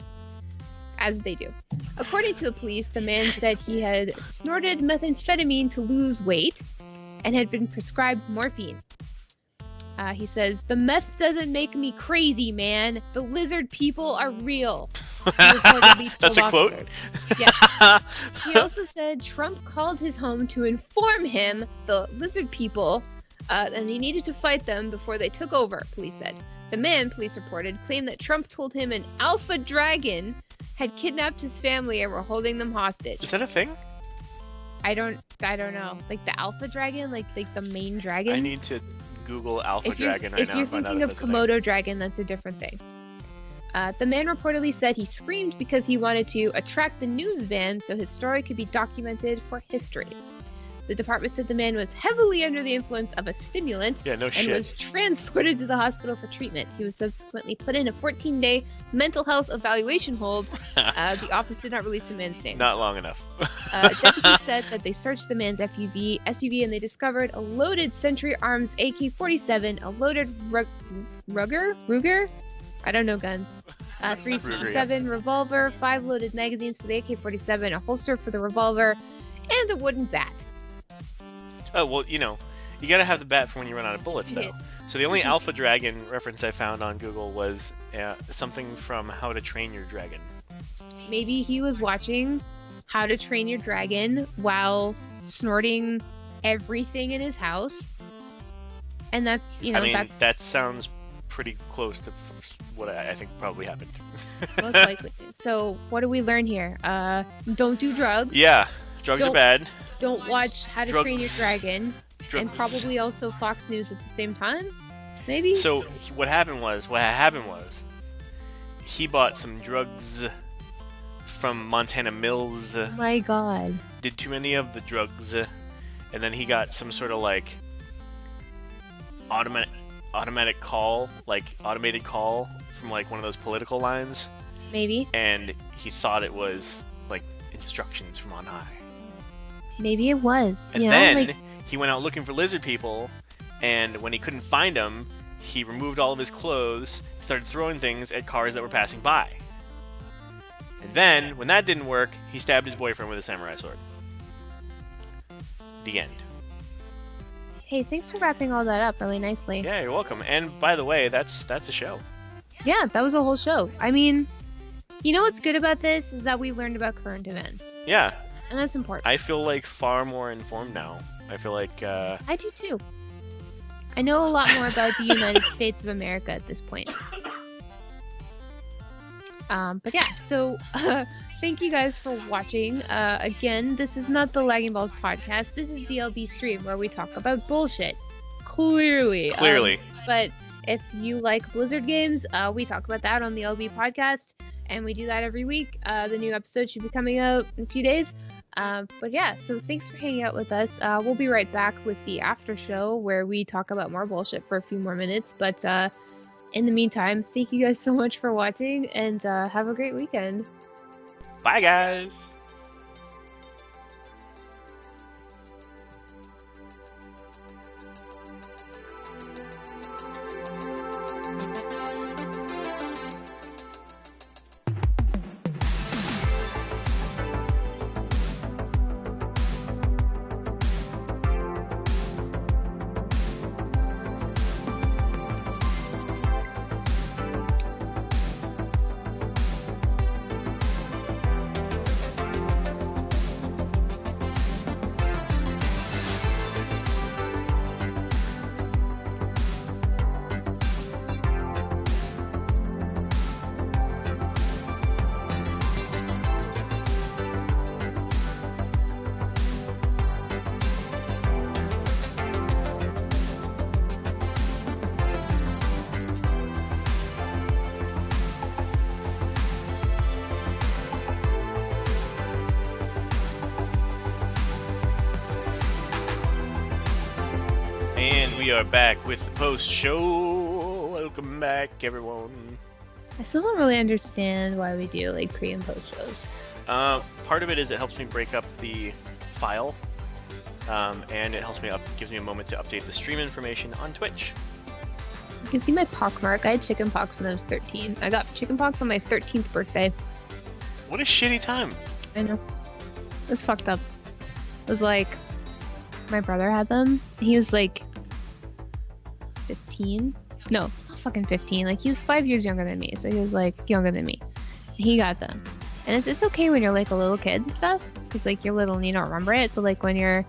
as they do. According to the police, the man said he had snorted methamphetamine to lose weight and had been prescribed morphine. He says, "The meth doesn't make me crazy, man. The lizard people are real." He reportedly told That's a quote? officers. Yeah. He also said Trump called his home to inform him, the lizard people, and he needed to fight them before they took over, police said. The man, police reported, claimed that Trump told him an alpha dragon had kidnapped his family and were holding them hostage. Is that a thing? I don't know. Like the alpha dragon, like the main dragon. I need to Google Alpha Dragon right if now you're and find out thinking if of that's a thing. Komodo dragon, that's a different thing. The man reportedly said he screamed because he wanted to attract the news van so his story could be documented for history. The department said the man was heavily under the influence of a stimulant Yeah, no and shit. was transported to the hospital for treatment. He was subsequently put in a 14-day mental health evaluation hold. The office did not release the man's name. Not long enough. Deputies said that they searched the man's SUV and they discovered a loaded Century Arms AK-47, a loaded Ruger? I don't know guns. A .357 revolver, 5 loaded magazines for the AK-47, a holster for the revolver, and a wooden bat. Oh, well, you know, you gotta have the bat for when you run out of bullets, though. Yes. So the only Alpha Dragon reference I found on Google was something from How to Train Your Dragon. Maybe he was watching How to Train Your Dragon while snorting everything in his house. And that's, you know, I mean, that's that sounds pretty close to what I think probably happened. most likely. So, what do we learn here? Don't do drugs. Yeah, drugs are Don't- bad. Don't watch How to Train Your Drugs. Dragon. And Drugs. probably also Fox News at the same time? Maybe? So what happened was he bought some drugs from Montana Mills, Oh my god. did too many of the drugs, and then he got some sort of like automated call from like one of those political lines, Maybe. and he thought it was like instructions from on high. Maybe it was. And You know, then like, he went out looking for lizard people, and when he couldn't find them, he removed all of his clothes, started throwing things at cars that were passing by. And then, when that didn't work, he stabbed his boyfriend with a samurai sword. The end. Hey, thanks for wrapping all that up really nicely. Yeah, you're welcome. And by the way, that's a show. Yeah, that was a whole show. I mean, you know what's good about this is that we learned about current events. Yeah. And that's important. I feel like far more informed now. I feel like I do too. I know a lot more about the United States of America at this point. But yeah, so thank you guys for watching. Again, this is not the Lagging Balls podcast. This is the LB stream where we talk about bullshit. Clearly. But if you like Blizzard games, we talk about that on the LB podcast, and we do that every week. The new episode should be coming out in a few days. But yeah, so thanks for hanging out with us. We'll be right back with the after show where we talk about more bullshit for a few more minutes. But in the meantime, thank you guys so much for watching, and have a great weekend. Bye, guys. And we are back with the post-show. Welcome back, everyone. I still don't really understand why we do like pre and post shows. Part of it is it helps me break up the file, and it helps me gives me a moment to update the stream information on Twitch. You can see my pockmark. I had chickenpox when I was 13. I got chickenpox on my 13th birthday. What a shitty time. I know. It was fucked up. It was like my brother had them. He was like 15. No, not fucking 15. Like he was 5 years younger than me, so he was like younger than me. And he got them. And it's okay when you're like a little kid and stuff, because like you're little and you don't remember it. But like when you're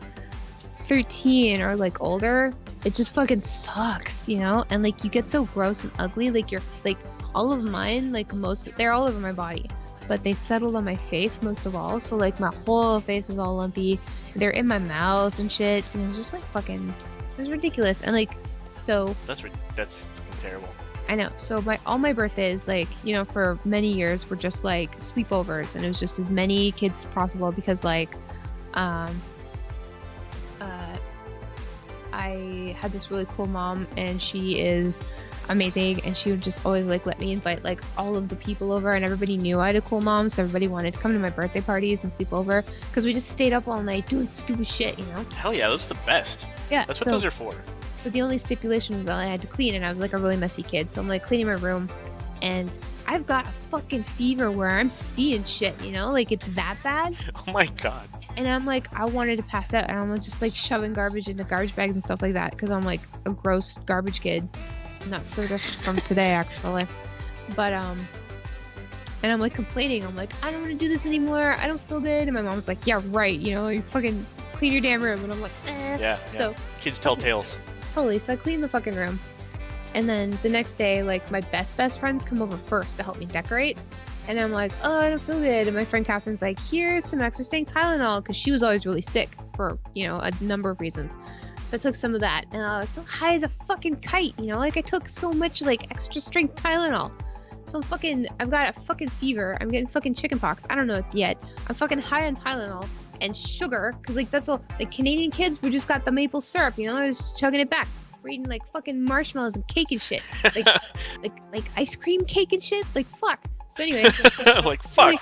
13 or like older, it just fucking sucks, you know? And like you get so gross and ugly. Like you're like all of mine, like they're all over my body, but they settled on my face most of all. So like my whole face was all lumpy. They're in my mouth and shit. And it was just like fucking, it was ridiculous. And like, so That's fucking terrible. I know. So all my birthdays, like, you know, for many years were just like sleepovers, and it was just as many kids as possible because like, I had this really cool mom, and she is amazing, and she would just always like let me invite like all of the people over, and everybody knew I had a cool mom, so everybody wanted to come to my birthday parties and sleep over because we just stayed up all night doing stupid shit, you know? Hell yeah, those are the best. Yeah. That's what those are for. But the only stipulation was that I had to clean, and I was like a really messy kid, so I'm like cleaning my room, and I've got a fucking fever where I'm seeing shit, you know? Like it's that bad. Oh my god. And I'm like, I wanted to pass out, and I'm like, just like shoving garbage into garbage bags and stuff like that because I'm like a gross garbage kid. Not so different from today, actually. But and I'm like complaining. I'm like, I don't want to do this anymore. I don't feel good. And my mom's like, yeah, right. You know, you fucking clean your damn room. And I'm like, eh. Yeah. So kids tell tales. totally. So I cleaned the fucking room. And then the next day, like my best friends come over first to help me decorate. And I'm like, oh, I don't feel good. And my friend Catherine's like, here's some extra strength Tylenol, because she was always really sick for, you know, a number of reasons. So I took some of that, and I was so high as a fucking kite, you know, like I took so much like extra strength Tylenol. So I've got a fucking fever. I'm getting fucking chickenpox. I don't know it yet. I'm fucking high on Tylenol and sugar, because like that's all, like Canadian kids, we just got the maple syrup, you know, I was chugging it back. We're eating like fucking marshmallows and cake and shit. Like, like ice cream cake and shit. Like, fuck. So anyway, like fuck. Like,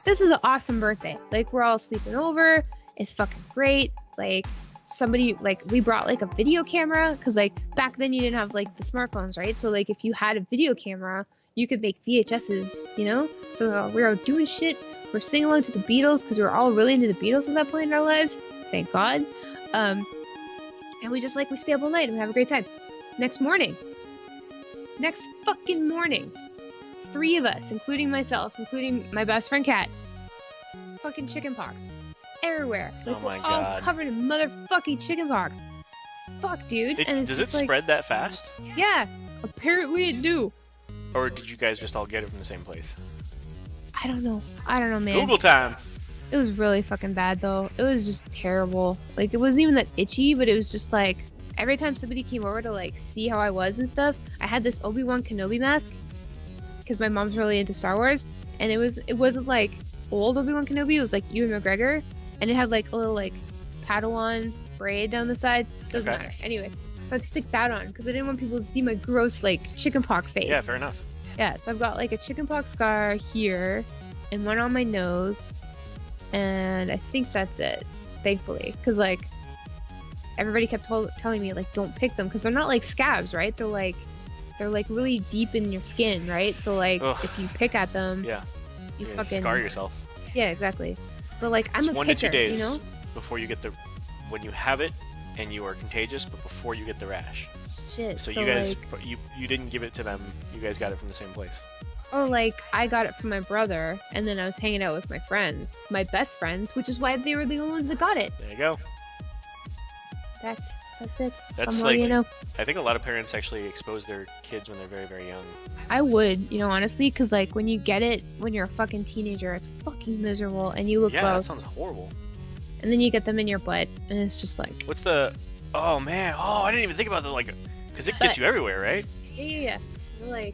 this is an awesome birthday. Like we're all sleeping over. It's fucking great. Like somebody, like we brought like a video camera, because like back then you didn't have like the smartphones, right? So like if you had a video camera, you could make VHSs, you know? So we were doing shit. We're singing along to the Beatles because we were all really into the Beatles at that point in our lives. Thank God. And we stay up all night and we have a great time. Next fucking morning, 3 of us, including myself, including my best friend Kat, fucking chickenpox everywhere. Like, Oh my we're all God. covered in motherfucking chickenpox. Fuck, dude. And it's Does it just like, spread that fast? yeah, apparently it do. Or did you guys just all get it from the same place? I don't know, man. Google time! It was really fucking bad though. It was just terrible. Like, it wasn't even that itchy, but it was just like every time somebody came over to like see how I was and stuff, I had this Obi-Wan Kenobi mask because my mom's really into Star Wars, and it wasn't like old Obi-Wan Kenobi. It was like Ewan McGregor, and it had like a little like Padawan braid down the side. Doesn't Okay. matter. Anyway, so I'd stick that on because I didn't want people to see my gross like chickenpox face. Yeah, fair enough. Yeah, so I've got like a chickenpox scar here and one on my nose, and I think that's it, thankfully, because like everybody kept telling me like don't pick them because they're not like scabs, right? They're like really deep in your skin, right? So like Ugh. if you pick at them, Yeah. you You're gonna fucking scar yourself. Yeah, exactly. But like I'm It's a 1 picker, to 2 days you know? before you get the... When you have it and you are contagious, but before you get the rash. Shit. So you guys... like, You didn't give it to them. You guys got it from the same place. or like I got it from my brother, and then I was hanging out with my friends, my best friends, which is why they were the only ones that got it. There you go. That's it. That's I'm all you like- know. I think a lot of parents actually expose their kids when they're very, very young. I would, honestly, because like when you get it when you're a fucking teenager, it's fucking miserable, and you look Yeah, that gross. sounds horrible. And then you get them in your butt, and it's just like, What's the... Oh, man. Oh, I didn't even think about the, like... Because it gets you everywhere, right? yeah. Like,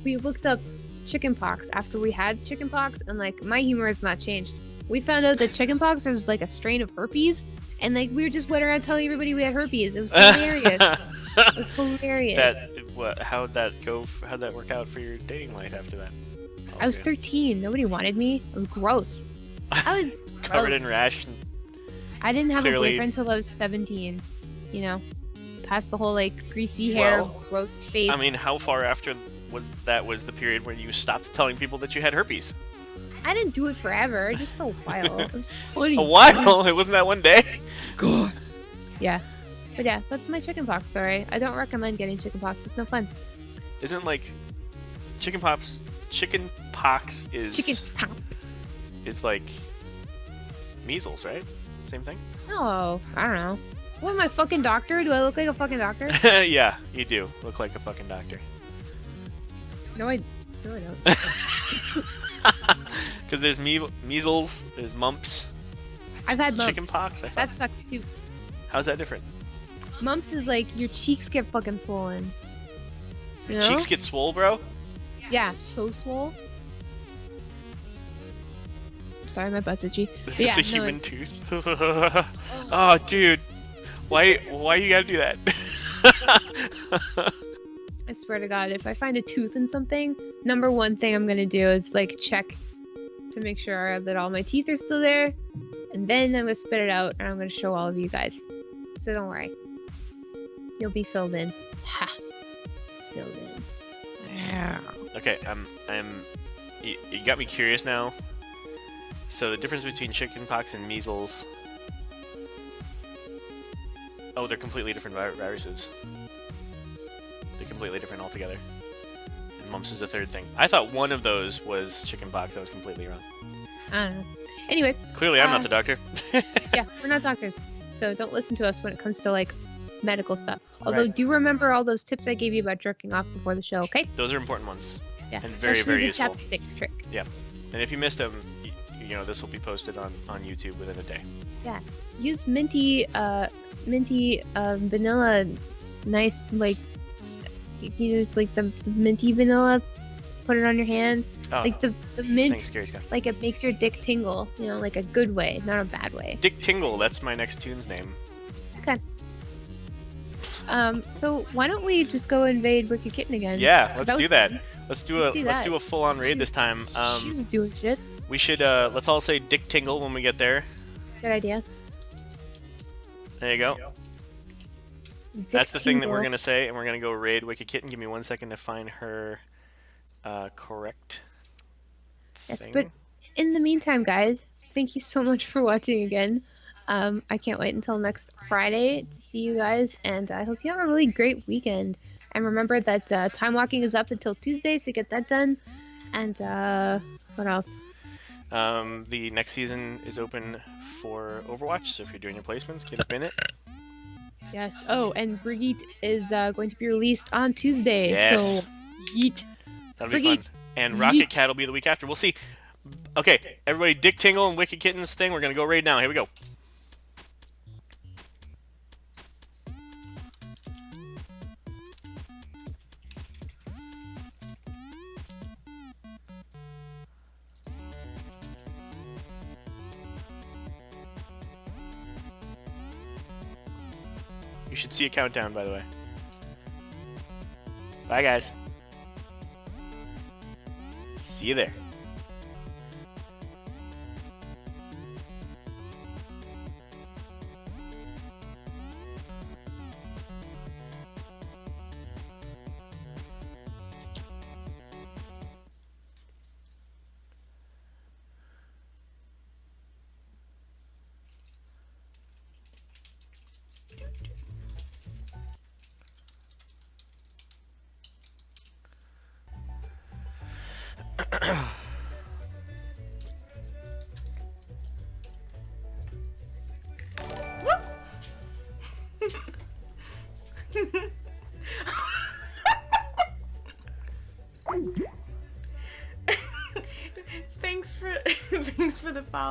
we looked up chickenpox after we had chickenpox, and like my humor has not changed. We found out that chickenpox was like a strain of herpes, and like we were just went around telling everybody we had herpes. It was hilarious. It was hilarious. How'd that go? How'd that work out for your dating life after that? I was 13. Nobody wanted me. It was gross. I was covered in gross. rash. And I didn't have Clearly- a boyfriend until I was 17. Past the whole like greasy hair, Well, gross face. I mean, how far after was the period where you stopped telling people that you had herpes? I didn't do it forever, just for a while. It was funny. A while. It wasn't that one day. God. Yeah. But yeah, that's my chickenpox story. I don't recommend getting chickenpox. It's no fun. Isn't like chickenpox? Chickenpox is like measles, right? Same thing. No, I don't know. What am I, fucking doctor? Do I look like a fucking doctor? Yeah, you do look like a fucking doctor. No, I don't. Because there's measles, there's mumps, I've had mumps. chickenpox. That sucks too. How's that different? Mumps is like your cheeks get fucking swollen. You know? Cheeks get swole, bro. Yeah, so swole. I'm sorry, my butt's itchy. Is But this yeah, a human it's- tooth? Oh, dude. Why you gotta do that? I swear to God, if I find a tooth in something, number one thing I'm gonna do is like check to make sure that all my teeth are still there, and then I'm gonna spit it out and I'm gonna show all of you guys. So don't worry, you'll be filled in. Ha, filled in. Yeah. Okay, you got me curious now. So the difference between chickenpox and measles. Oh, they're completely different viruses. They're completely different altogether. And mumps is the third thing. I thought one of those was chickenpox. I was completely wrong. I don't know. Anyway, Clearly, I'm not the doctor. yeah, we're not doctors, so don't listen to us when it comes to like medical stuff. Although, Right. do remember all those tips I gave you about jerking off before the show, okay? Those are important ones. Yeah, And very, especially very the useful. chapstick trick. And if you missed them, this will be posted on YouTube within a day. Use minty vanilla, nice like like the minty vanilla. Put it on your hand, Oh, like the mint. thanks, Scary Scott. Like it makes your dick tingle, like a good way, not a bad way. Dick Tingle, that's my next tune's name. So why don't we just go invade Wicked Kitten again? Yeah, let's That do was that. fun. Let's do Let's do that. a full-on raid this time. She's doing shit. We should let's all say Dick Tingle when we get there. Good idea. There you go. Dick That's the thing that we're tingle. gonna say, and we're gonna go raid Wicked Kitten. Give me 1 second to find her correct Yes, thing. but in the meantime, guys, thank you so much for watching again. I can't wait until next Friday to see you guys, and I hope you have a really great weekend. And remember that time walking is up until Tuesday, so get that done. And what else? The next season is open for Overwatch, so if you're doing your placements, get up in it. Yes. Oh, and Brigitte is going to be released on Tuesday. Yes. So, yeet. That'll be Brigitte. fun. And Rocket Yeet. Cat will be the week after. We'll see. Okay, everybody, Dick Tingle and Wicked Kittens thing. We're gonna go right now. Here we go. You should see a countdown, by the way. Bye, guys. See you there. Thanks for thanks for the follow.